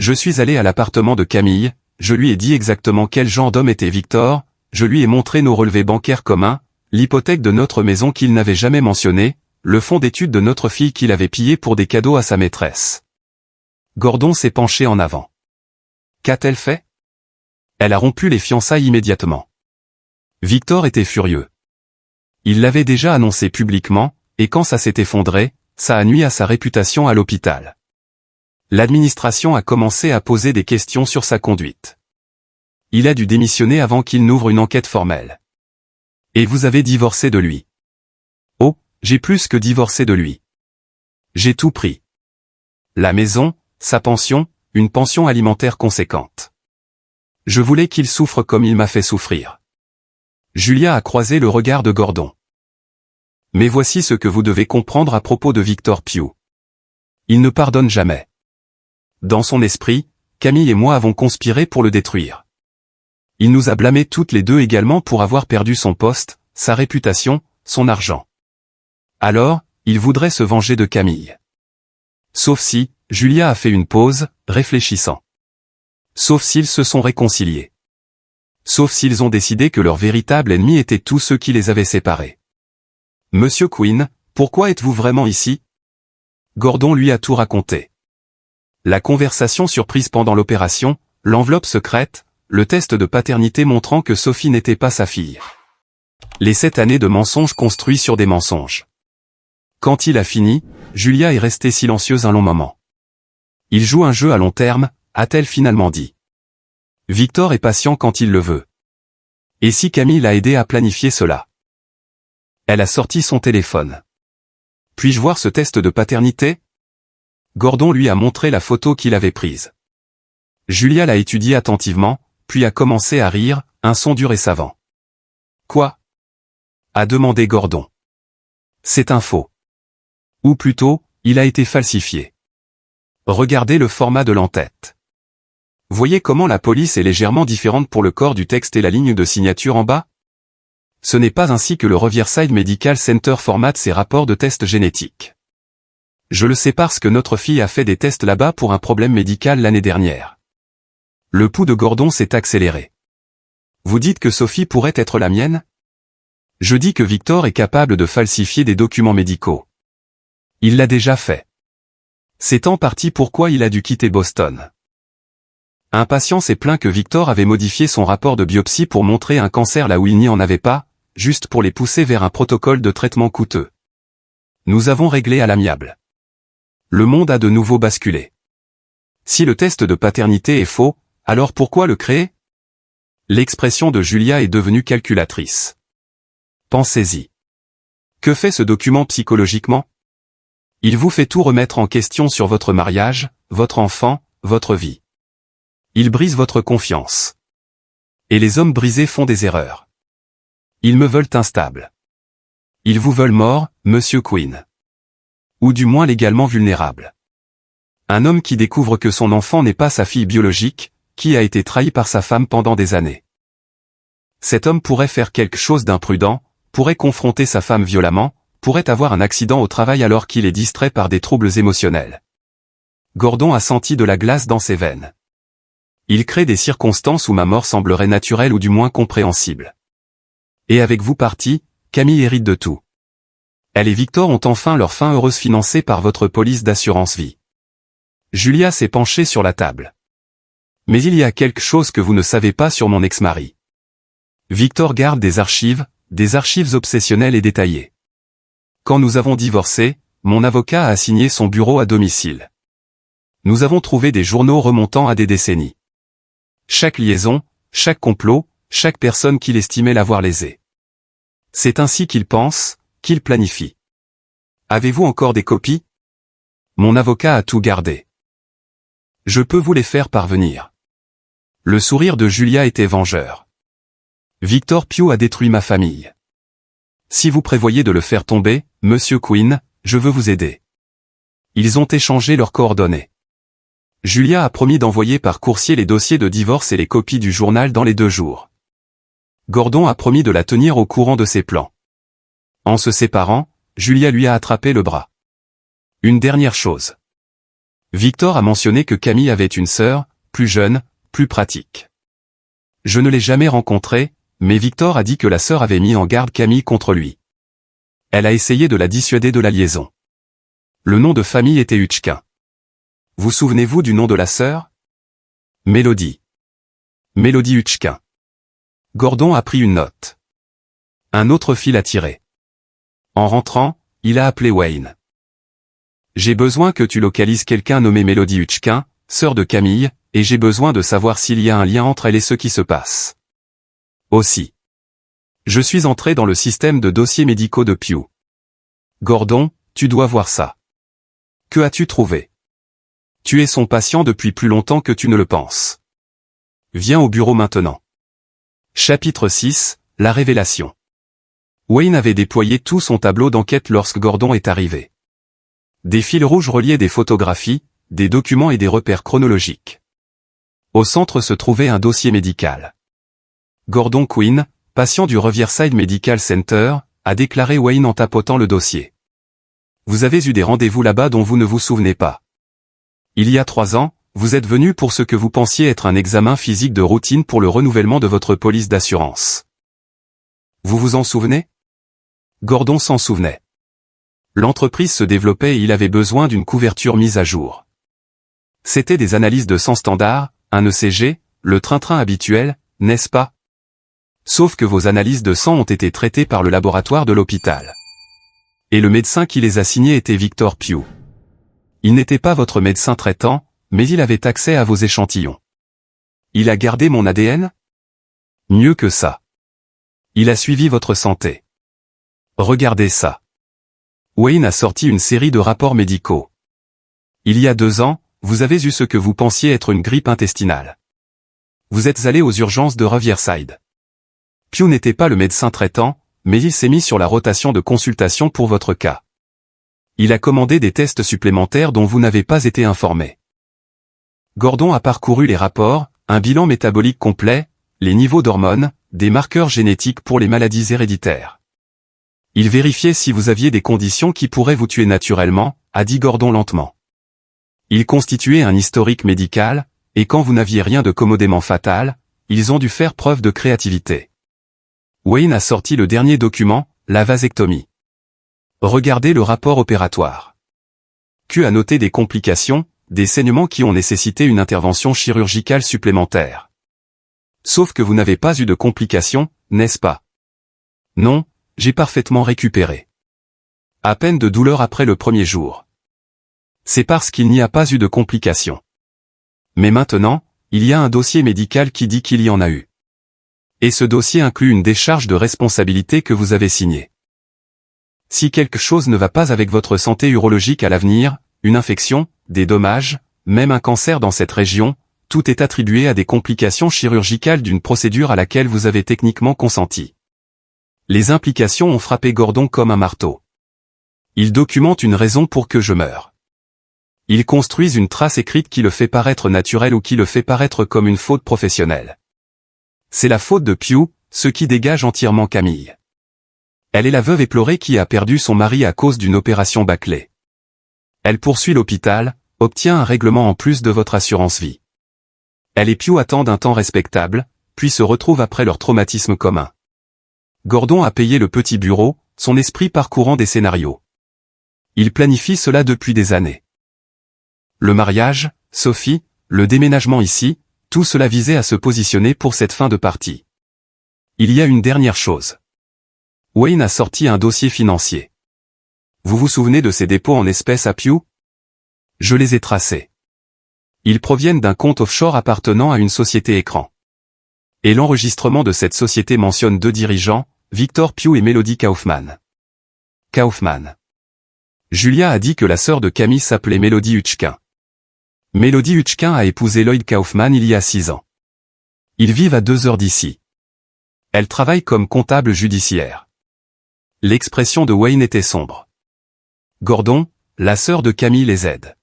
Je suis allé à l'appartement de Camille, je lui ai dit exactement quel genre d'homme était Victor, je lui ai montré nos relevés bancaires communs, l'hypothèque de notre maison qu'il n'avait jamais mentionnée, le fonds d'études de notre fille qu'il avait pillé pour des cadeaux à sa maîtresse. Gordon s'est penché en avant. Qu'a-t-elle fait? Elle a rompu les fiançailles immédiatement. Victor était furieux. Il l'avait déjà annoncé publiquement, et quand ça s'est effondré, ça a nui à sa réputation à l'hôpital. L'administration a commencé à poser des questions sur sa conduite. Il a dû démissionner avant qu'il n'ouvre une enquête formelle. Et vous avez divorcé de lui. Oh, j'ai plus que divorcé de lui. J'ai tout pris. La maison, sa pension, une pension alimentaire conséquente. Je voulais qu'il souffre comme il m'a fait souffrir. Julia a croisé le regard de Gordon. Mais voici ce que vous devez comprendre à propos de Victor Pugh. Il ne pardonne jamais. Dans son esprit, Camille et moi avons conspiré pour le détruire. Il nous a blâmés toutes les deux également pour avoir perdu son poste, sa réputation, son argent. Alors, il voudrait se venger de Camille. Sauf si, Julia a fait une pause, réfléchissant. Sauf s'ils se sont réconciliés. Sauf s'ils ont décidé que leur véritable ennemi était tous ceux qui les avaient séparés. Monsieur Quinn, pourquoi êtes-vous vraiment ici? Gordon lui a tout raconté. La conversation surprise pendant l'opération, l'enveloppe secrète, le test de paternité montrant que Sophie n'était pas sa fille. Les 7 années de mensonges construits sur des mensonges. Quand il a fini, Julia est restée silencieuse un long moment. Il joue un jeu à long terme, a-t-elle finalement dit. Victor est patient quand il le veut. Et si Camille l'a aidé à planifier cela? Elle a sorti son téléphone. Puis-je voir ce test de paternité? Gordon lui a montré la photo qu'il avait prise. Julia l'a étudiée attentivement, puis a commencé à rire, un son dur et savant. Quoi? A demandé Gordon. C'est un faux. Ou plutôt, il a été falsifié. Regardez le format de l'entête. Voyez comment la police est légèrement différente pour le corps du texte et la ligne de signature en bas? Ce n'est pas ainsi que le Riverside Medical Center formate ses rapports de tests génétiques. Je le sais parce que notre fille a fait des tests là-bas pour un problème médical l'année dernière. Le pouls de Gordon s'est accéléré. Vous dites que Sophie pourrait être la mienne? Je dis que Victor est capable de falsifier des documents médicaux. Il l'a déjà fait. C'est en partie pourquoi il a dû quitter Boston. Un patient s'est plaint que Victor avait modifié son rapport de biopsie pour montrer un cancer là où il n'y en avait pas, juste pour les pousser vers un protocole de traitement coûteux. Nous avons réglé à l'amiable. Le monde a de nouveau basculé. Si le test de paternité est faux, alors pourquoi le créer? L'expression de Julia est devenue calculatrice. Pensez-y. Que fait ce document psychologiquement? Il vous fait tout remettre en question sur votre mariage, votre enfant, votre vie. Il brise votre confiance. Et les hommes brisés font des erreurs. Ils me veulent instable. Ils vous veulent mort, Monsieur Quinn. Ou du moins légalement vulnérable. Un homme qui découvre que son enfant n'est pas sa fille biologique, qui a été trahi par sa femme pendant des années. Cet homme pourrait faire quelque chose d'imprudent, pourrait confronter sa femme violemment, pourrait avoir un accident au travail alors qu'il est distrait par des troubles émotionnels. Gordon a senti de la glace dans ses veines. Il crée des circonstances où ma mort semblerait naturelle ou du moins compréhensible. Et avec vous parti, Camille hérite de tout. Elle et Victor ont enfin leur fin heureuse financée par votre police d'assurance vie. Julia s'est penchée sur la table. Mais il y a quelque chose que vous ne savez pas sur mon ex-mari. Victor garde des archives obsessionnelles et détaillées. Quand nous avons divorcé, mon avocat a assigné son bureau à domicile. Nous avons trouvé des journaux remontant à des décennies. Chaque liaison, chaque complot, chaque personne qu'il estimait l'avoir lésé. C'est ainsi qu'il pense, qu'il planifie. Avez-vous encore des copies? Mon avocat a tout gardé. Je peux vous les faire parvenir. Le sourire de Julia était vengeur. Victor Pugh a détruit ma famille. Si vous prévoyez de le faire tomber, Monsieur Quinn, je veux vous aider. Ils ont échangé leurs coordonnées. Julia a promis d'envoyer par coursier les dossiers de divorce et les copies du journal dans les 2 jours. Gordon a promis de la tenir au courant de ses plans. En se séparant, Julia lui a attrapé le bras. Une dernière chose. Victor a mentionné que Camille avait une sœur, plus jeune, plus pratique. Je ne l'ai jamais rencontrée, mais Victor a dit que la sœur avait mis en garde Camille contre lui. Elle a essayé de la dissuader de la liaison. Le nom de famille était Hutchkin. Vous souvenez-vous du nom de la sœur? Mélodie. Mélodie Hutchkin. Gordon a pris une note. Un autre fil a tiré. En rentrant, il a appelé Wayne. J'ai besoin que tu localises quelqu'un nommé Mélodie Hutchkin, sœur de Camille, et j'ai besoin de savoir s'il y a un lien entre elle et ce qui se passe. Aussi. Je suis entré dans le système de dossiers médicaux de Pugh. Gordon, tu dois voir ça. Que as-tu trouvé? Tu es son patient depuis plus longtemps que tu ne le penses. Viens au bureau maintenant. Chapitre 6, la révélation. Wayne avait déployé tout son tableau d'enquête lorsque Gordon est arrivé. Des fils rouges reliaient des photographies, des documents et des repères chronologiques. Au centre se trouvait un dossier médical. Gordon Quinn, patient du Riverside Medical Center, a déclaré Wayne en tapotant le dossier. Vous avez eu des rendez-vous là-bas dont vous ne vous souvenez pas. Il y a 3 ans, vous êtes venu pour ce que vous pensiez être un examen physique de routine pour le renouvellement de votre police d'assurance. Vous vous en souvenez? Gordon s'en souvenait. L'entreprise se développait et il avait besoin d'une couverture mise à jour. C'était des analyses de sang standard, un ECG, le train-train habituel, n'est-ce pas? Sauf que vos analyses de sang ont été traitées par le laboratoire de l'hôpital. Et le médecin qui les a signées était Victor Pugh. Il n'était pas votre médecin traitant, mais il avait accès à vos échantillons. Il a gardé mon ADN? Mieux que ça. Il a suivi votre santé. Regardez ça. Wayne a sorti une série de rapports médicaux. Il y a 2 ans, vous avez eu ce que vous pensiez être une grippe intestinale. Vous êtes allé aux urgences de Riverside. Pugh n'était pas le médecin traitant, mais il s'est mis sur la rotation de consultation pour votre cas. Il a commandé des tests supplémentaires dont vous n'avez pas été informé. Gordon a parcouru les rapports, un bilan métabolique complet, les niveaux d'hormones, des marqueurs génétiques pour les maladies héréditaires. Il vérifiait si vous aviez des conditions qui pourraient vous tuer naturellement, a dit Gordon lentement. Il constituait un historique médical, et quand vous n'aviez rien de commodément fatal, ils ont dû faire preuve de créativité. Wayne a sorti le dernier document, la vasectomie. Regardez le rapport opératoire. Q a noté des complications, des saignements qui ont nécessité une intervention chirurgicale supplémentaire. Sauf que vous n'avez pas eu de complications, n'est-ce pas? Non, j'ai parfaitement récupéré. À peine de douleur après le premier jour. C'est parce qu'il n'y a pas eu de complications. Mais maintenant, il y a un dossier médical qui dit qu'il y en a eu. Et ce dossier inclut une décharge de responsabilité que vous avez signée. Si quelque chose ne va pas avec votre santé urologique à l'avenir, une infection, des dommages, même un cancer dans cette région, tout est attribué à des complications chirurgicales d'une procédure à laquelle vous avez techniquement consenti. Les implications ont frappé Gordon comme un marteau. Ils documentent une raison pour que je meure. Ils construisent une trace écrite qui le fait paraître naturel ou qui le fait paraître comme une faute professionnelle. C'est la faute de Pugh, ce qui dégage entièrement Camille. Elle est la veuve éplorée qui a perdu son mari à cause d'une opération bâclée. Elle poursuit l'hôpital, obtient un règlement en plus de votre assurance vie. Elle et Pugh attendent un temps respectable, puis se retrouvent après leur traumatisme commun. Gordon a payé le petit bureau, son esprit parcourant des scénarios. Il planifie cela depuis des années. Le mariage, Sophie, le déménagement ici, tout cela visait à se positionner pour cette fin de partie. Il y a une dernière chose. Wayne a sorti un dossier financier. Vous vous souvenez de ces dépôts en espèces à Pugh? Je les ai tracés. Ils proviennent d'un compte offshore appartenant à une société écran. Et l'enregistrement de cette société mentionne 2 dirigeants, Victor Pugh et Melody Kaufman. Kaufman. Julia a dit que la sœur de Camille s'appelait Melody Hutchkin. Melody Hutchkin a épousé Lloyd Kaufman il y a 6 ans. Ils vivent à 2 heures d'ici. Elle travaille comme comptable judiciaire. L'expression de Wayne était sombre. Gordon, la sœur de Camille les aide.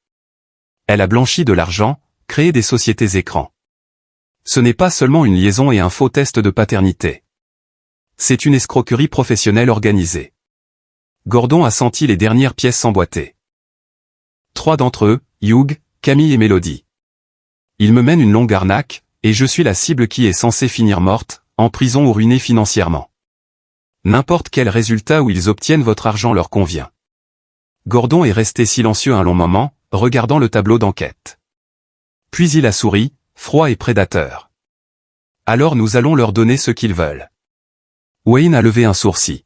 Elle a blanchi de l'argent, créé des sociétés écrans. Ce n'est pas seulement une liaison et un faux test de paternité. C'est une escroquerie professionnelle organisée. Gordon a senti les dernières pièces s'emboîter. 3 d'entre eux, Hugh, Camille et Melody. Ils me mènent une longue arnaque, et je suis la cible qui est censée finir morte, en prison ou ruinée financièrement. N'importe quel résultat où ils obtiennent votre argent leur convient. Gordon est resté silencieux un long moment, regardant le tableau d'enquête. Puis il a souri, froid et prédateur. Alors nous allons leur donner ce qu'ils veulent. Wayne a levé un sourcil.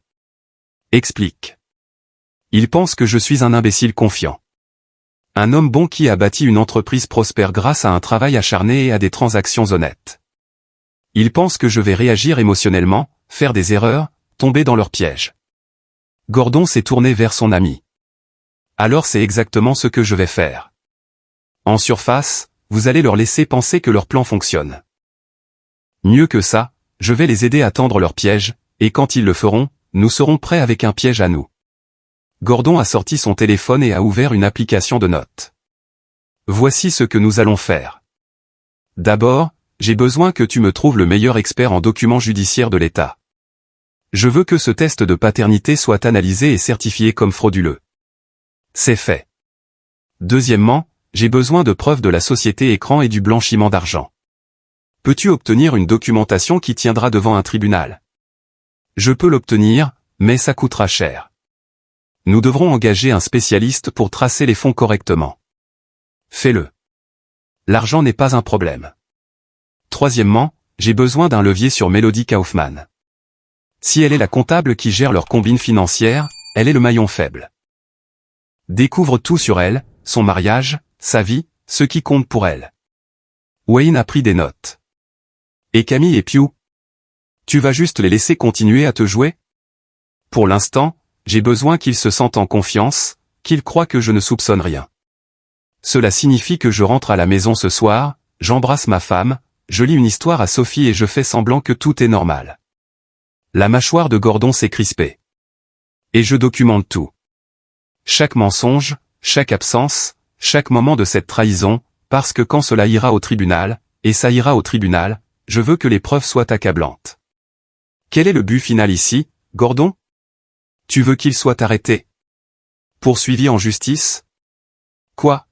Explique. Il pense que je suis un imbécile confiant. Un homme bon qui a bâti une entreprise prospère grâce à un travail acharné et à des transactions honnêtes. Il pense que je vais réagir émotionnellement, faire des erreurs, tomber dans leur piège. Gordon s'est tourné vers son ami. Alors c'est exactement ce que je vais faire. En surface, vous allez leur laisser penser que leur plan fonctionne. Mieux que ça, je vais les aider à tendre leur piège, et quand ils le feront, nous serons prêts avec un piège à nous. Gordon a sorti son téléphone et a ouvert une application de notes. Voici ce que nous allons faire. D'abord, j'ai besoin que tu me trouves le meilleur expert en documents judiciaires de l'État. Je veux que ce test de paternité soit analysé et certifié comme frauduleux. C'est fait. Deuxièmement, j'ai besoin de preuves de la société écran et du blanchiment d'argent. Peux-tu obtenir une documentation qui tiendra devant un tribunal? Je peux l'obtenir, mais ça coûtera cher. Nous devrons engager un spécialiste pour tracer les fonds correctement. Fais-le. L'argent n'est pas un problème. Troisièmement, j'ai besoin d'un levier sur Melody Kaufman. Si elle est la comptable qui gère leur combine financière, elle est le maillon faible. Découvre tout sur elle, son mariage, sa vie, ce qui compte pour elle. Wayne a pris des notes. Et Camille et Pew? Tu vas juste les laisser continuer à te jouer? Pour l'instant, j'ai besoin qu'ils se sentent en confiance, qu'ils croient que je ne soupçonne rien. Cela signifie que je rentre à la maison ce soir, j'embrasse ma femme, je lis une histoire à Sophie et je fais semblant que tout est normal. La mâchoire de Gordon s'est crispée. Et je documente tout. Chaque mensonge, chaque absence, chaque moment de cette trahison, parce que quand cela ira au tribunal, et ça ira au tribunal, je veux que les preuves soient accablantes. Quel est le but final ici, Gordon? Tu veux qu'il soit arrêté? Poursuivi en justice? Quoi?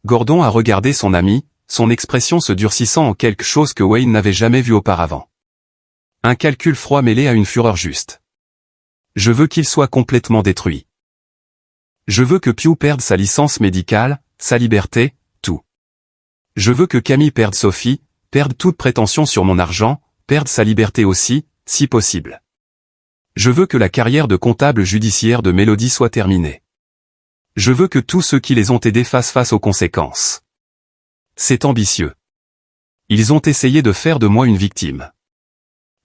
Gordon a regardé son ami, son expression se durcissant en quelque chose que Wayne n'avait jamais vu auparavant. Un calcul froid mêlé à une fureur juste. Je veux qu'il soit complètement détruit. Je veux que Pew perde sa licence médicale, sa liberté, tout. Je veux que Camille perde Sophie, perde toute prétention sur mon argent, perde sa liberté aussi, si possible. Je veux que la carrière de comptable judiciaire de Melody soit terminée. Je veux que tous ceux qui les ont aidés fassent face aux conséquences. C'est ambitieux. Ils ont essayé de faire de moi une victime.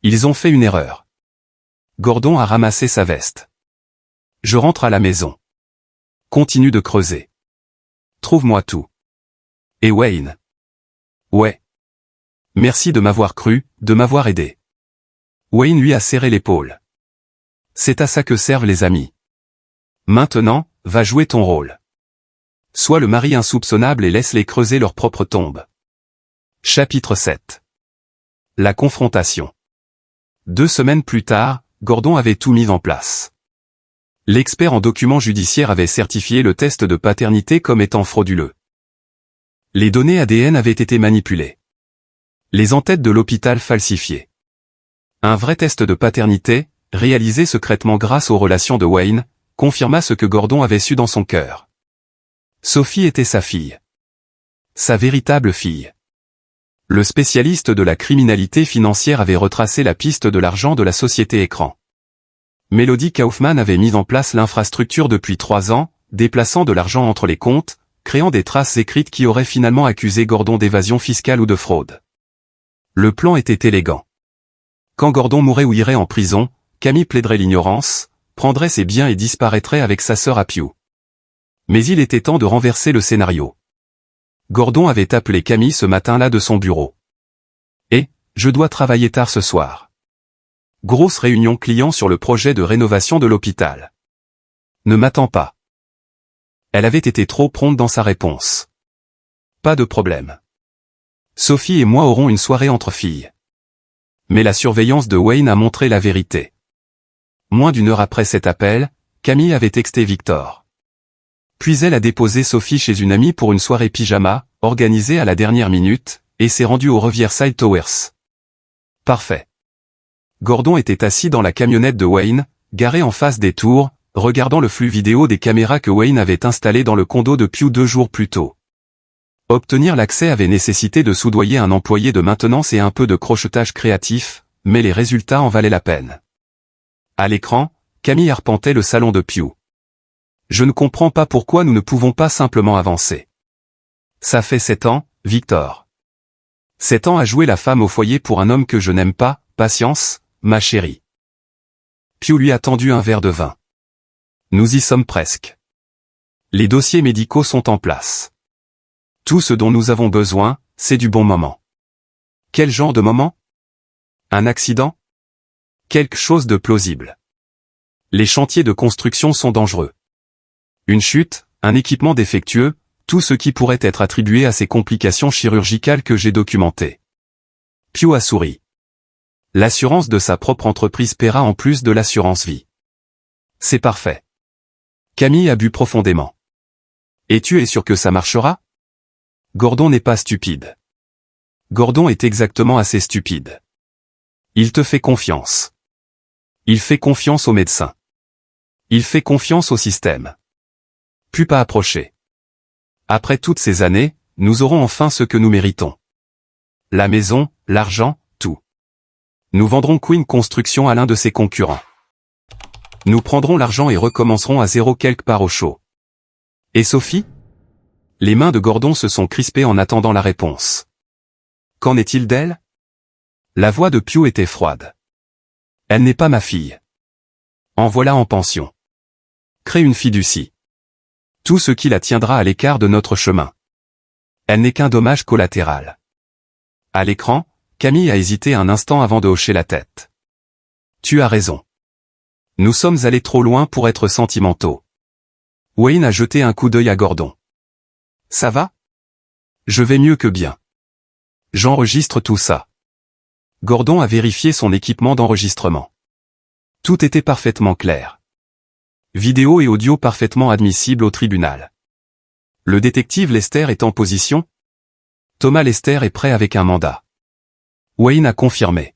Ils ont fait une erreur. Gordon a ramassé sa veste. Je rentre à la maison. Continue de creuser. Trouve-moi tout. Et Wayne? Ouais. Merci de m'avoir cru, de m'avoir aidé. Wayne lui a serré l'épaule. C'est à ça que servent les amis. Maintenant, va jouer ton rôle. Sois le mari insoupçonnable et laisse-les creuser leur propre tombe. Chapitre 7. La confrontation. 2 semaines plus tard, Gordon avait tout mis en place. L'expert en documents judiciaires avait certifié le test de paternité comme étant frauduleux. Les données ADN avaient été manipulées. Les en-têtes de l'hôpital falsifiées. Un vrai test de paternité, réalisé secrètement grâce aux relations de Wayne, confirma ce que Gordon avait su dans son cœur. Sophie était sa fille. Sa véritable fille. Le spécialiste de la criminalité financière avait retracé la piste de l'argent de la société écran. Melody Kaufman avait mis en place l'infrastructure depuis 3 ans, déplaçant de l'argent entre les comptes, créant des traces écrites qui auraient finalement accusé Gordon d'évasion fiscale ou de fraude. Le plan était élégant. Quand Gordon mourrait ou irait en prison, Camille plaiderait l'ignorance, prendrait ses biens et disparaîtrait avec sa sœur à Pew. Mais il était temps de renverser le scénario. Gordon avait appelé Camille ce matin-là de son bureau. Et, je dois travailler tard ce soir. Grosse réunion client sur le projet de rénovation de l'hôpital. Ne m'attends pas. Elle avait été trop prompte dans sa réponse. Pas de problème. Sophie et moi aurons une soirée entre filles. Mais la surveillance de Wayne a montré la vérité. Moins d'1 heure après cet appel, Camille avait texté Victor. Puis elle a déposé Sophie chez une amie pour une soirée pyjama, organisée à la dernière minute, et s'est rendue au Riverside Towers. Parfait. Gordon était assis dans la camionnette de Wayne, garée en face des tours, regardant le flux vidéo des caméras que Wayne avait installées dans le condo de Pew 2 jours plus tôt. Obtenir l'accès avait nécessité de soudoyer un employé de maintenance et un peu de crochetage créatif, mais les résultats en valaient la peine. À l'écran, Camille arpentait le salon de Pew. Je ne comprends pas pourquoi nous ne pouvons pas simplement avancer. Ça fait 7 ans, Victor. 7 ans à jouer la femme au foyer pour un homme que je n'aime pas, patience, ma chérie. Pew lui a tendu un verre de vin. Nous y sommes presque. Les dossiers médicaux sont en place. Tout ce dont nous avons besoin, c'est du bon moment. Quel genre de moment? Un accident? Quelque chose de plausible. Les chantiers de construction sont dangereux. Une chute, un équipement défectueux, tout ce qui pourrait être attribué à ces complications chirurgicales que j'ai documentées. Pew a souri. L'assurance de sa propre entreprise paiera en plus de l'assurance vie. C'est parfait. Camille a bu profondément. Et tu es sûr que ça marchera? Gordon n'est pas stupide. Gordon est exactement assez stupide. Il te fait confiance. Il fait confiance au médecin. Il fait confiance au système. Plus pas approcher. Après toutes ces années, nous aurons enfin ce que nous méritons. La maison, l'argent, tout. Nous vendrons Queen Construction à l'un de ses concurrents. Nous prendrons l'argent et recommencerons à zéro quelque part au chaud. Et Sophie? Les mains de Gordon se sont crispées en attendant la réponse. Qu'en est-il d'elle? La voix de Pew était froide. Elle n'est pas ma fille. En voilà en pension. Crée une fiducie. Tout ce qui la tiendra à l'écart de notre chemin. Elle n'est qu'un dommage collatéral. À l'écran, Camille a hésité un instant avant de hocher la tête. Tu as raison. Nous sommes allés trop loin pour être sentimentaux. Wayne a jeté un coup d'œil à Gordon. Ça va? Je vais mieux que bien. J'enregistre tout ça. Gordon a vérifié son équipement d'enregistrement. Tout était parfaitement clair. Vidéo et audio parfaitement admissibles au tribunal. Le détective Lester est en position? Thomas Lester est prêt avec un mandat. Wayne a confirmé.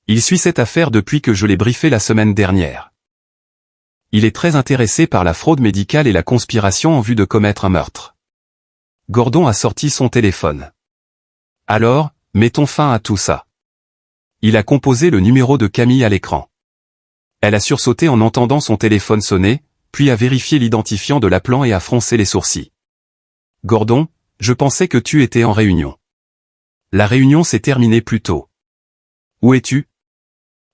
Il suit cette affaire depuis que je l'ai briefé la semaine dernière. Il est très intéressé par la fraude médicale et la conspiration en vue de commettre un meurtre. Gordon a sorti son téléphone. Alors, mettons fin à tout ça. Il a composé le numéro de Camille à l'écran. Elle a sursauté en entendant son téléphone sonner, puis a vérifié l'identifiant de l'appelant et a froncé les sourcils. Gordon, je pensais que tu étais en réunion. La réunion s'est terminée plus tôt. Où es-tu?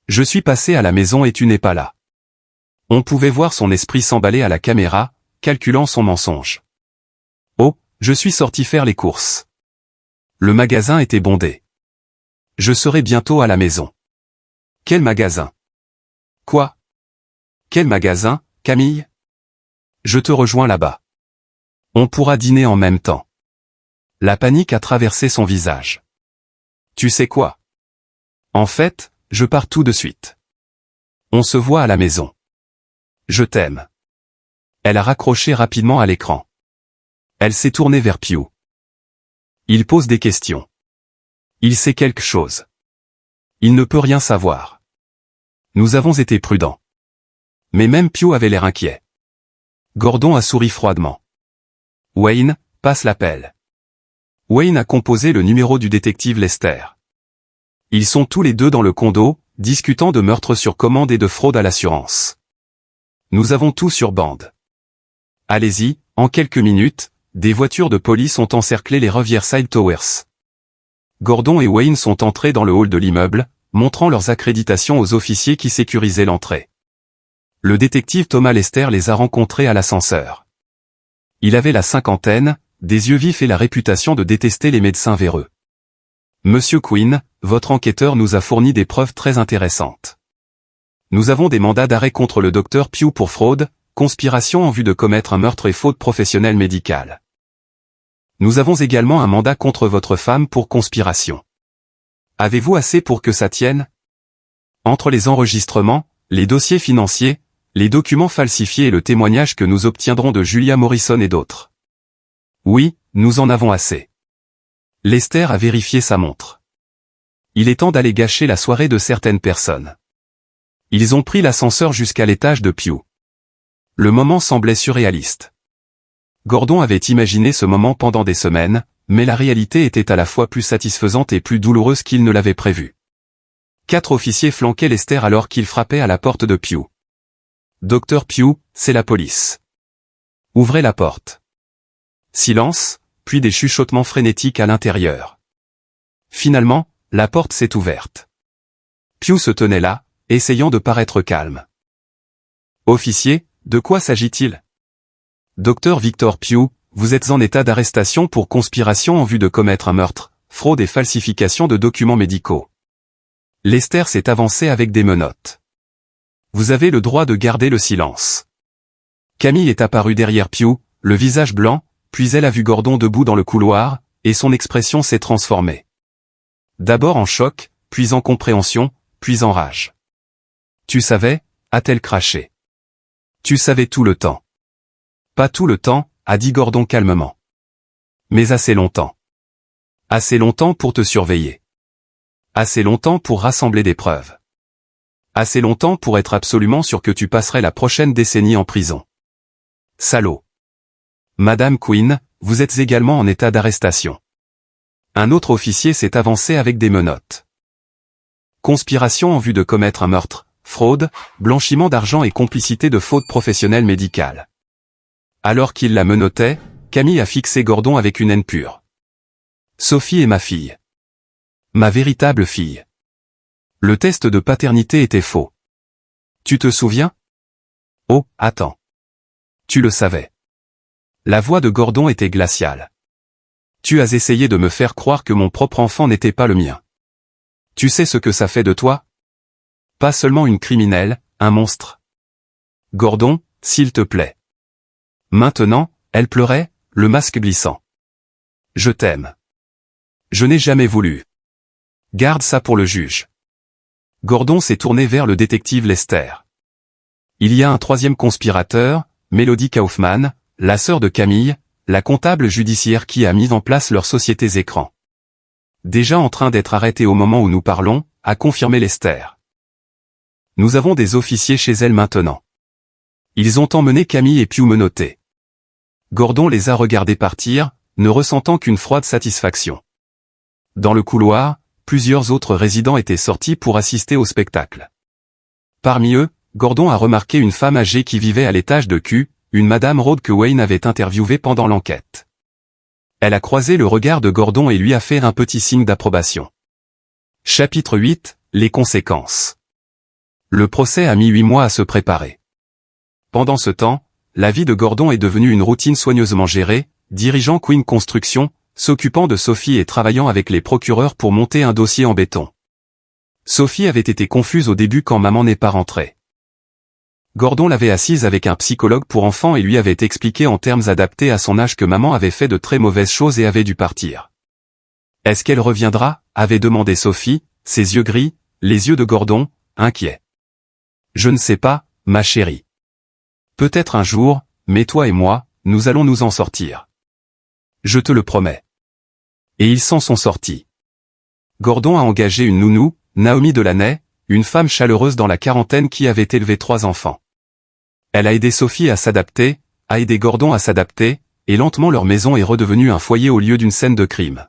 Je suis passé à la maison et tu n'es pas là. On pouvait voir son esprit s'emballer à la caméra, calculant son mensonge. Oh, je suis sorti faire les courses. Le magasin était bondé. Je serai bientôt à la maison. Quel magasin? Quoi? Quel magasin, Camille? Je te rejoins là-bas. On pourra dîner en même temps. La panique a traversé son visage. Tu sais quoi? En fait, je pars tout de suite. On se voit à la maison. Je t'aime. Elle a raccroché rapidement à l'écran. Elle s'est tournée vers Pew. Il pose des questions. Il sait quelque chose. Il ne peut rien savoir. Nous avons été prudents. Mais même Pew avait l'air inquiet. Gordon a souri froidement. Wayne, passe l'appel. Wayne a composé le numéro du détective Lester. Ils sont tous les deux dans le condo, discutant de meurtre sur commande et de fraude à l'assurance. Nous avons tout sur bande. Allez-y, en quelques minutes, des voitures de police ont encerclé les Riverside Towers. Gordon et Wayne sont entrés dans le hall de l'immeuble, montrant leurs accréditations aux officiers qui sécurisaient l'entrée. Le détective Thomas Lester les a rencontrés à l'ascenseur. Il avait la cinquantaine, des yeux vifs et la réputation de détester les médecins véreux. Monsieur Quinn, votre enquêteur nous a fourni des preuves très intéressantes. Nous avons des mandats d'arrêt contre le docteur Pew pour fraude, conspiration en vue de commettre un meurtre et faute professionnelle médicale. Nous avons également un mandat contre votre femme pour conspiration. Avez-vous assez pour que ça tienne? Entre les enregistrements, les dossiers financiers, les documents falsifiés et le témoignage que nous obtiendrons de Julia Morrison et d'autres. Oui, nous en avons assez. Lester a vérifié sa montre. Il est temps d'aller gâcher la soirée de certaines personnes. Ils ont pris l'ascenseur jusqu'à l'étage de Pew. Le moment semblait surréaliste. Gordon avait imaginé ce moment pendant des semaines, mais la réalité était à la fois plus satisfaisante et plus douloureuse qu'il ne l'avait prévu. 4 officiers flanquaient Lester alors qu'il frappait à la porte de Pew. Docteur Pew, c'est la police. Ouvrez la porte. Silence, puis des chuchotements frénétiques à l'intérieur. Finalement, la porte s'est ouverte. Pew se tenait là, essayant de paraître calme. Officier, de quoi s'agit-il? Docteur Victor Pew, vous êtes en état d'arrestation pour conspiration en vue de commettre un meurtre, fraude et falsification de documents médicaux. Lester s'est avancé avec des menottes. Vous avez le droit de garder le silence. Camille est apparue derrière Pew, le visage blanc, puis elle a vu Gordon debout dans le couloir, et son expression s'est transformée. D'abord en choc, puis en compréhension, puis en rage. Tu savais, a-t-elle craché. Tu savais tout le temps. Pas tout le temps, a dit Gordon calmement. Mais assez longtemps. Assez longtemps pour te surveiller. Assez longtemps pour rassembler des preuves. Assez longtemps pour être absolument sûr que tu passerais la prochaine décennie en prison. Salaud. Madame Quinn, vous êtes également en état d'arrestation. Un autre officier s'est avancé avec des menottes. Conspiration en vue de commettre un meurtre, fraude, blanchiment d'argent et complicité de faute professionnelle médicale. Alors qu'il la menottait, Camille a fixé Gordon avec une haine pure. Sophie est ma fille. Ma véritable fille. Le test de paternité était faux. Tu te souviens? Oh, attends. Tu le savais. La voix de Gordon était glaciale. Tu as essayé de me faire croire que mon propre enfant n'était pas le mien. Tu sais ce que ça fait de toi? Pas seulement une criminelle, un monstre. Gordon, s'il te plaît. Maintenant, elle pleurait, le masque glissant. Je t'aime. Je n'ai jamais voulu. Garde ça pour le juge. Gordon s'est tourné vers le détective Lester. Il y a un troisième conspirateur, Melody Kaufman, la sœur de Camille, la comptable judiciaire qui a mis en place leurs sociétés écrans. Déjà en train d'être arrêtée au moment où nous parlons, a confirmé Lester. Nous avons des officiers chez elle maintenant. Ils ont emmené Camille et Pew menottés. Gordon les a regardés partir, ne ressentant qu'une froide satisfaction. Dans le couloir, plusieurs autres résidents étaient sortis pour assister au spectacle. Parmi eux, Gordon a remarqué une femme âgée qui vivait à l'étage de Q, une Madame Rhodes que Wayne avait interviewée pendant l'enquête. Elle a croisé le regard de Gordon et lui a fait un petit signe d'approbation. Chapitre 8, les conséquences. Le procès a mis 8 mois à se préparer. Pendant ce temps, la vie de Gordon est devenue une routine soigneusement gérée, dirigeant Quinn Construction, s'occupant de Sophie et travaillant avec les procureurs pour monter un dossier en béton. Sophie avait été confuse au début quand maman n'est pas rentrée. Gordon l'avait assise avec un psychologue pour enfants et lui avait expliqué en termes adaptés à son âge que maman avait fait de très mauvaises choses et avait dû partir. « Est-ce qu'elle reviendra ?» avait demandé Sophie, ses yeux gris, les yeux de Gordon, inquiets. « Je ne sais pas, ma chérie. Peut-être un jour, mais toi et moi, nous allons nous en sortir. Je te le promets. » Et ils s'en sont sortis. Gordon a engagé une nounou, Naomi Delaney, une femme chaleureuse dans la quarantaine qui avait élevé 3 enfants. Elle a aidé Sophie à s'adapter, a aidé Gordon à s'adapter, et lentement leur maison est redevenue un foyer au lieu d'une scène de crime.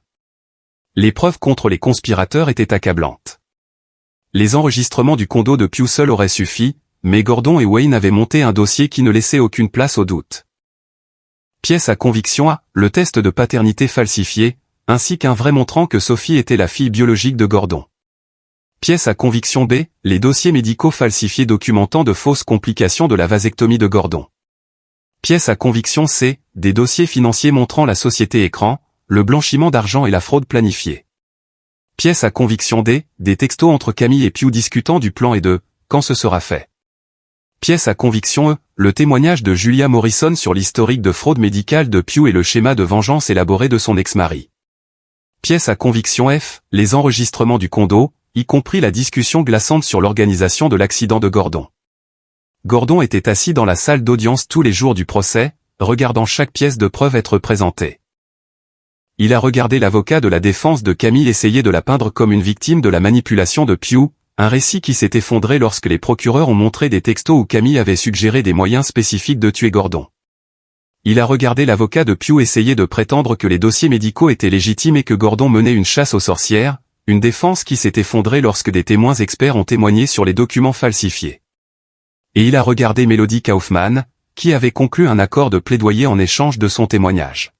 Les preuves contre les conspirateurs étaient accablantes. Les enregistrements du condo de Pew seul auraient suffi, mais Gordon et Wayne avaient monté un dossier qui ne laissait aucune place au doute. Pièce à conviction A, le test de paternité falsifié, ainsi qu'un vrai montrant que Sophie était la fille biologique de Gordon. Pièce à conviction B, les dossiers médicaux falsifiés documentant de fausses complications de la vasectomie de Gordon. Pièce à conviction C, des dossiers financiers montrant la société écran, le blanchiment d'argent et la fraude planifiée. Pièce à conviction D, des textos entre Camille et Pew discutant du plan et de « quand ce sera fait ». Pièce à conviction E, le témoignage de Julia Morrison sur l'historique de fraude médicale de Pew et le schéma de vengeance élaboré de son ex-mari. Pièce à conviction F, les enregistrements du condo, y compris la discussion glaçante sur l'organisation de l'accident de Gordon. Gordon était assis dans la salle d'audience tous les jours du procès, regardant chaque pièce de preuve être présentée. Il a regardé l'avocat de la défense de Camille essayer de la peindre comme une victime de la manipulation de Pew, un récit qui s'est effondré lorsque les procureurs ont montré des textos où Camille avait suggéré des moyens spécifiques de tuer Gordon. Il a regardé l'avocat de Pew essayer de prétendre que les dossiers médicaux étaient légitimes et que Gordon menait une chasse aux sorcières, une défense qui s'est effondrée lorsque des témoins experts ont témoigné sur les documents falsifiés. Et il a regardé Melody Kaufman, qui avait conclu un accord de plaidoyer en échange de son témoignage.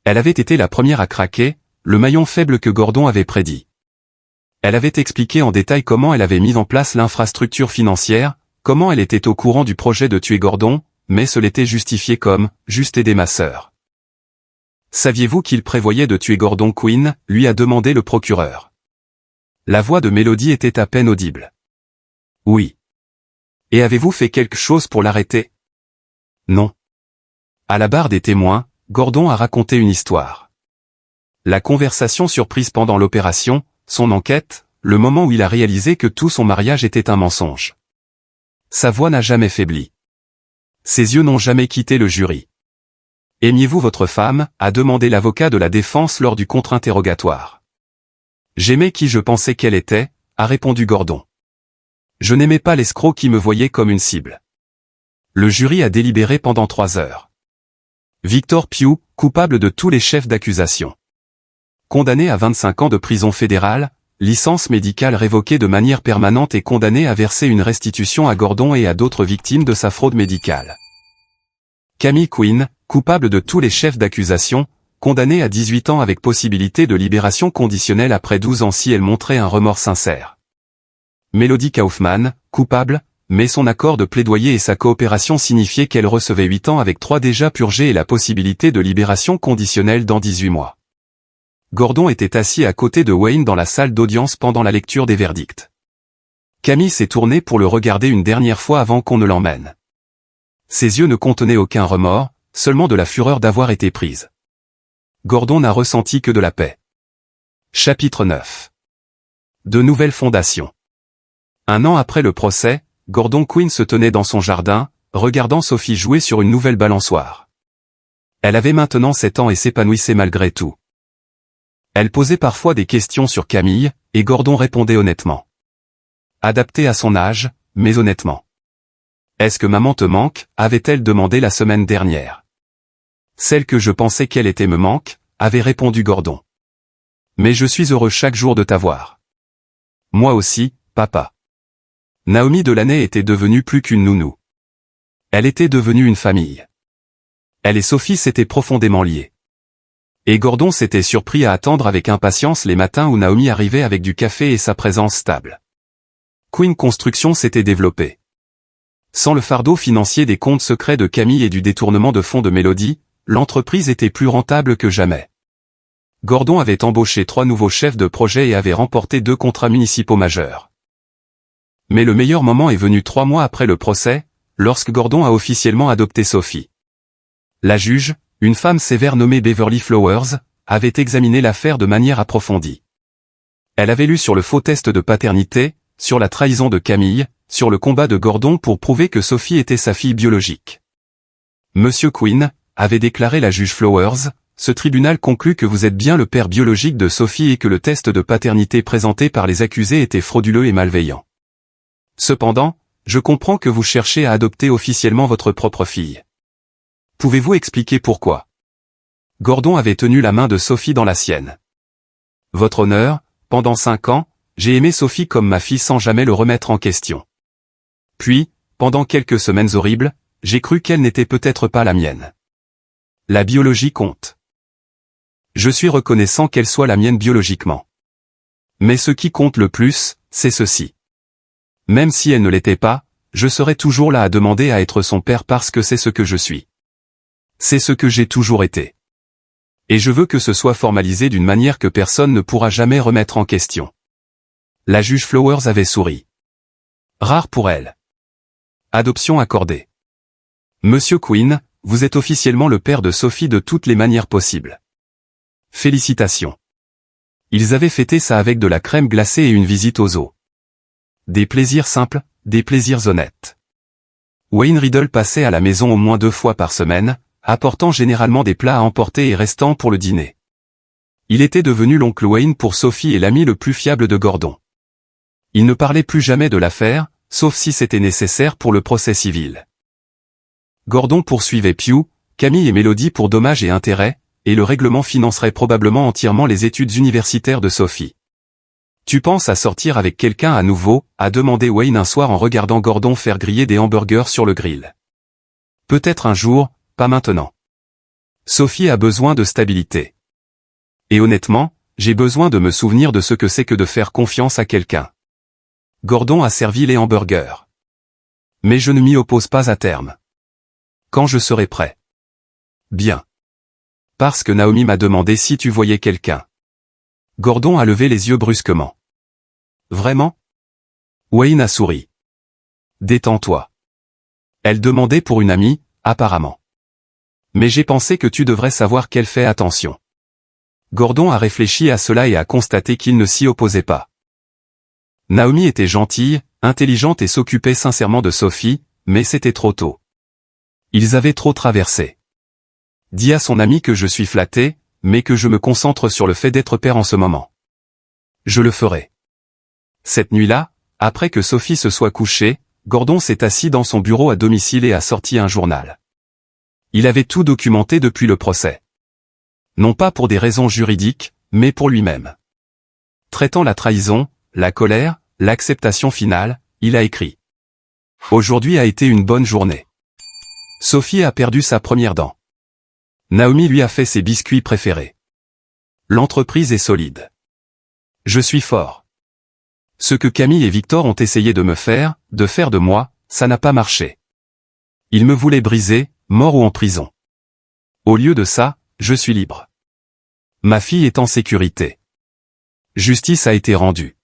Elle avait été la première à craquer, le maillon faible que Gordon avait prédit. Elle avait expliqué en détail comment elle avait mis en place l'infrastructure financière, comment elle était au courant du projet de tuer Gordon, mais se l'était justifié comme « juste aider ma sœur ». Saviez-vous qu'il prévoyait de tuer Gordon Quinn, lui a demandé le procureur. La voix de Mélodie était à peine audible. Oui. Et avez-vous fait quelque chose pour l'arrêter? Non. À la barre des témoins, Gordon a raconté une histoire. La conversation surprise pendant l'opération, son enquête, le moment où il a réalisé que tout son mariage était un mensonge. Sa voix n'a jamais faibli. Ses yeux n'ont jamais quitté le jury. Aimiez-vous votre femme, a demandé l'avocat de la défense lors du contre-interrogatoire. J'aimais qui je pensais qu'elle était, a répondu Gordon. Je n'aimais pas l'escroc qui me voyait comme une cible. Le jury a délibéré pendant 3 heures. Victor Pugh, coupable de tous les chefs d'accusation. Condamné à 25 ans de prison fédérale, licence médicale révoquée de manière permanente et condamné à verser une restitution à Gordon et à d'autres victimes de sa fraude médicale. Camille Quinn, coupable de tous les chefs d'accusation, condamné à 18 ans avec possibilité de libération conditionnelle après 12 ans si elle montrait un remords sincère. Melody Kaufman, coupable, mais son accord de plaidoyer et sa coopération signifiaient qu'elle recevait 8 ans avec 3 déjà purgés et la possibilité de libération conditionnelle dans 18 mois. Gordon était assis à côté de Wayne dans la salle d'audience pendant la lecture des verdicts. Camille s'est tournée pour le regarder une dernière fois avant qu'on ne l'emmène. Ses yeux ne contenaient aucun remords, seulement de la fureur d'avoir été prise. Gordon n'a ressenti que de la paix. Chapitre 9. De nouvelles fondations. 1 an après le procès, Gordon Quinn se tenait dans son jardin, regardant Sophie jouer sur une nouvelle balançoire. Elle avait maintenant 7 ans et s'épanouissait malgré tout. Elle posait parfois des questions sur Camille, et Gordon répondait honnêtement. Adapté à son âge, mais honnêtement. Est-ce que maman te manque, avait-elle demandé la semaine dernière. Celle que je pensais qu'elle était me manque, avait répondu Gordon. Mais je suis heureux chaque jour de t'avoir. Moi aussi, papa. Naomi Delaney était devenue plus qu'une nounou. Elle était devenue une famille. Elle et Sophie s'étaient profondément liées. Et Gordon s'était surpris à attendre avec impatience les matins où Naomi arrivait avec du café et sa présence stable. Quinn Construction s'était développée. Sans le fardeau financier des comptes secrets de Camille et du détournement de fonds de Melody, l'entreprise était plus rentable que jamais. Gordon avait embauché 3 nouveaux chefs de projet et avait remporté 2 contrats municipaux majeurs. Mais le meilleur moment est venu 3 mois après le procès, lorsque Gordon a officiellement adopté Sophie. La juge, une femme sévère nommée Beverly Flowers, avait examiné l'affaire de manière approfondie. Elle avait lu sur le faux test de paternité, sur la trahison de Camille, sur le combat de Gordon pour prouver que Sophie était sa fille biologique. Monsieur Quinn, avait déclaré la juge Flowers, ce tribunal conclut que vous êtes bien le père biologique de Sophie et que le test de paternité présenté par les accusés était frauduleux et malveillant. Cependant, je comprends que vous cherchez à adopter officiellement votre propre fille. Pouvez-vous expliquer pourquoi? Gordon avait tenu la main de Sophie dans la sienne. Votre honneur, pendant 5 ans, j'ai aimé Sophie comme ma fille sans jamais le remettre en question. Puis, pendant quelques semaines horribles, j'ai cru qu'elle n'était peut-être pas la mienne. La biologie compte. Je suis reconnaissant qu'elle soit la mienne biologiquement. Mais ce qui compte le plus, c'est ceci. Même si elle ne l'était pas, je serai toujours là à demander à être son père parce que c'est ce que je suis. C'est ce que j'ai toujours été. Et je veux que ce soit formalisé d'une manière que personne ne pourra jamais remettre en question. La juge Flowers avait souri. Rare pour elle. Adoption accordée. Monsieur Quinn, vous êtes officiellement le père de Sophie de toutes les manières possibles. Félicitations. Ils avaient fêté ça avec de la crème glacée et une visite aux zoo. Des plaisirs simples, des plaisirs honnêtes. Wayne Riddle passait à la maison au moins 2 fois par semaine, apportant généralement des plats à emporter et restant pour le dîner. Il était devenu l'oncle Wayne pour Sophie et l'ami le plus fiable de Gordon. Il ne parlait plus jamais de l'affaire, sauf si c'était nécessaire pour le procès civil. Gordon poursuivait Pugh, Camille et Melody pour dommages et intérêts, et le règlement financerait probablement entièrement les études universitaires de Sophie. Tu penses à sortir avec quelqu'un à nouveau, a demandé Wayne un soir en regardant Gordon faire griller des hamburgers sur le grill. Peut-être un jour, pas maintenant. Sophie a besoin de stabilité. Et honnêtement, j'ai besoin de me souvenir de ce que c'est que de faire confiance à quelqu'un. Gordon a servi les hamburgers. Mais je ne m'y oppose pas à terme. Quand je serai prêt. Bien. Parce que Naomi m'a demandé si tu voyais quelqu'un. Gordon a levé les yeux brusquement. Vraiment? Wayne a souri. Détends-toi. Elle demandait pour une amie, apparemment. Mais j'ai pensé que tu devrais savoir qu'elle fait attention. Gordon a réfléchi à cela et a constaté qu'il ne s'y opposait pas. Naomi était gentille, intelligente et s'occupait sincèrement de Sophie, mais c'était trop tôt. Ils avaient trop traversé. Dis à son ami que je suis flatté, mais que je me concentre sur le fait d'être père en ce moment. Je le ferai. Cette nuit-là, après que Sophie se soit couchée, Gordon s'est assis dans son bureau à domicile et a sorti un journal. Il avait tout documenté depuis le procès. Non pas pour des raisons juridiques, mais pour lui-même. Traitant la trahison, la colère, l'acceptation finale, il a écrit. Aujourd'hui a été une bonne journée. Sophie a perdu sa première dent. Naomi lui a fait ses biscuits préférés. L'entreprise est solide. Je suis fort. Ce que Camille et Victor ont essayé de me faire, de faire de moi, ça n'a pas marché. Ils me voulaient briser, mort ou en prison. Au lieu de ça, je suis libre. Ma fille est en sécurité. Justice a été rendue.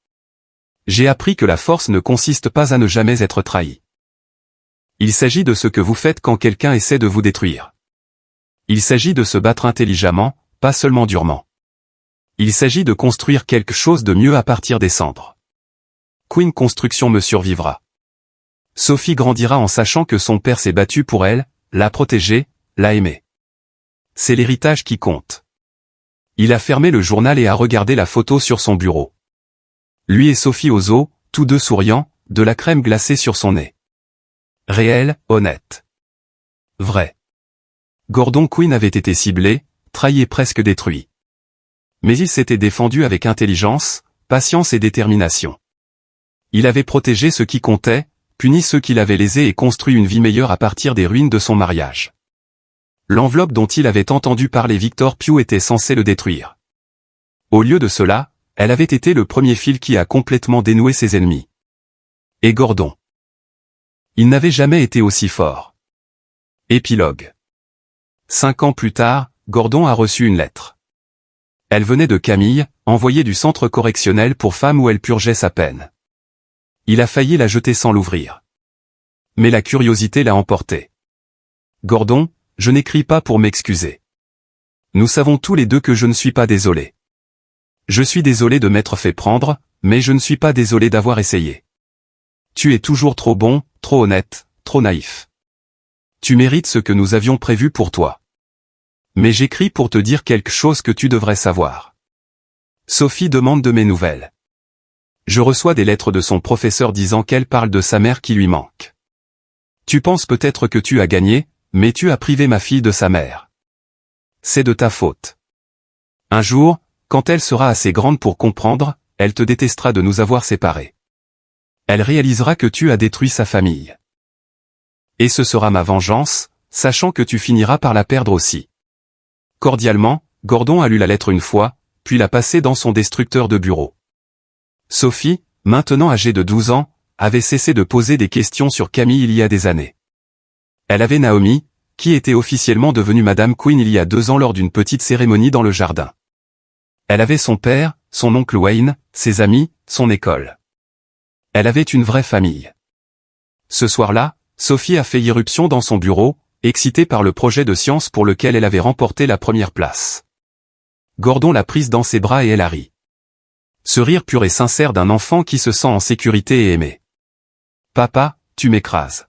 J'ai appris que la force ne consiste pas à ne jamais être trahi. Il s'agit de ce que vous faites quand quelqu'un essaie de vous détruire. Il s'agit de se battre intelligemment, pas seulement durement. Il s'agit de construire quelque chose de mieux à partir des cendres. Queen Construction me survivra. Sophie grandira en sachant que son père s'est battu pour elle, l'a protégée, l'a aimée. C'est l'héritage qui compte. Il a fermé le journal et a regardé la photo sur son bureau. Lui et Sophie aux os, tous deux souriants, de la crème glacée sur son nez. Réel, honnête. Vrai. Gordon Queen avait été ciblé, trahi et presque détruit. Mais il s'était défendu avec intelligence, patience et détermination. Il avait protégé ceux qui comptaient, puni ceux qui l'avaient lésé et construit une vie meilleure à partir des ruines de son mariage. L'enveloppe dont il avait entendu parler Victor Pugh était censée le détruire. Au lieu de cela, elle avait été le premier fil qui a complètement dénoué ses ennemis. Et Gordon. Il n'avait jamais été aussi fort. Épilogue. 5 ans plus tard, Gordon a reçu une lettre. Elle venait de Camille, envoyée du centre correctionnel pour femmes où elle purgeait sa peine. Il a failli la jeter sans l'ouvrir. Mais la curiosité l'a emporté. Gordon, je n'écris pas pour m'excuser. Nous savons tous les deux que je ne suis pas désolé. Je suis désolé de m'être fait prendre, mais je ne suis pas désolé d'avoir essayé. Tu es toujours trop bon, trop honnête, trop naïf. Tu mérites ce que nous avions prévu pour toi. Mais j'écris pour te dire quelque chose que tu devrais savoir. Sophie demande de mes nouvelles. Je reçois des lettres de son professeur disant qu'elle parle de sa mère qui lui manque. Tu penses peut-être que tu as gagné, mais tu as privé ma fille de sa mère. C'est de ta faute. Un jour, quand elle sera assez grande pour comprendre, elle te détestera de nous avoir séparés. Elle réalisera que tu as détruit sa famille. Et ce sera ma vengeance, sachant que tu finiras par la perdre aussi. Cordialement, Gordon a lu la lettre une fois, puis l'a passée dans son destructeur de bureau. Sophie, maintenant âgée de 12 ans, avait cessé de poser des questions sur Camille il y a des années. Elle avait Naomi, qui était officiellement devenue Madame Queen il y a 2 ans lors d'une petite cérémonie dans le jardin. Elle avait son père, son oncle Wayne, ses amis, son école. Elle avait une vraie famille. Ce soir-là, Sophie a fait irruption dans son bureau, excitée par le projet de science pour lequel elle avait remporté la première place. Gordon l'a prise dans ses bras et elle a ri. Ce rire pur et sincère d'un enfant qui se sent en sécurité et aimé. Papa, tu m'écrases.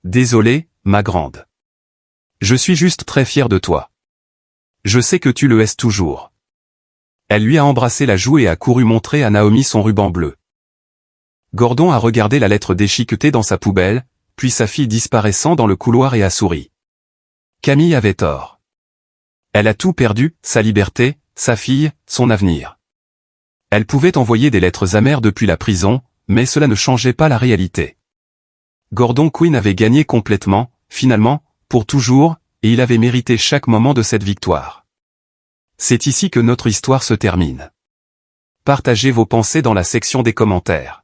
Désolé, ma grande. Je suis juste très fier de toi. Je sais que tu le hais toujours. Elle lui a embrassé la joue et a couru montrer à Naomi son ruban bleu. Gordon a regardé la lettre déchiquetée dans sa poubelle, puis sa fille disparaissant dans le couloir et a souri. Camille avait tort. Elle a tout perdu, sa liberté, sa fille, son avenir. Elle pouvait envoyer des lettres amères depuis la prison, mais cela ne changeait pas la réalité. Gordon Queen avait gagné complètement, finalement, pour toujours, et il avait mérité chaque moment de cette victoire. C'est ici que notre histoire se termine. Partagez vos pensées dans la section des commentaires.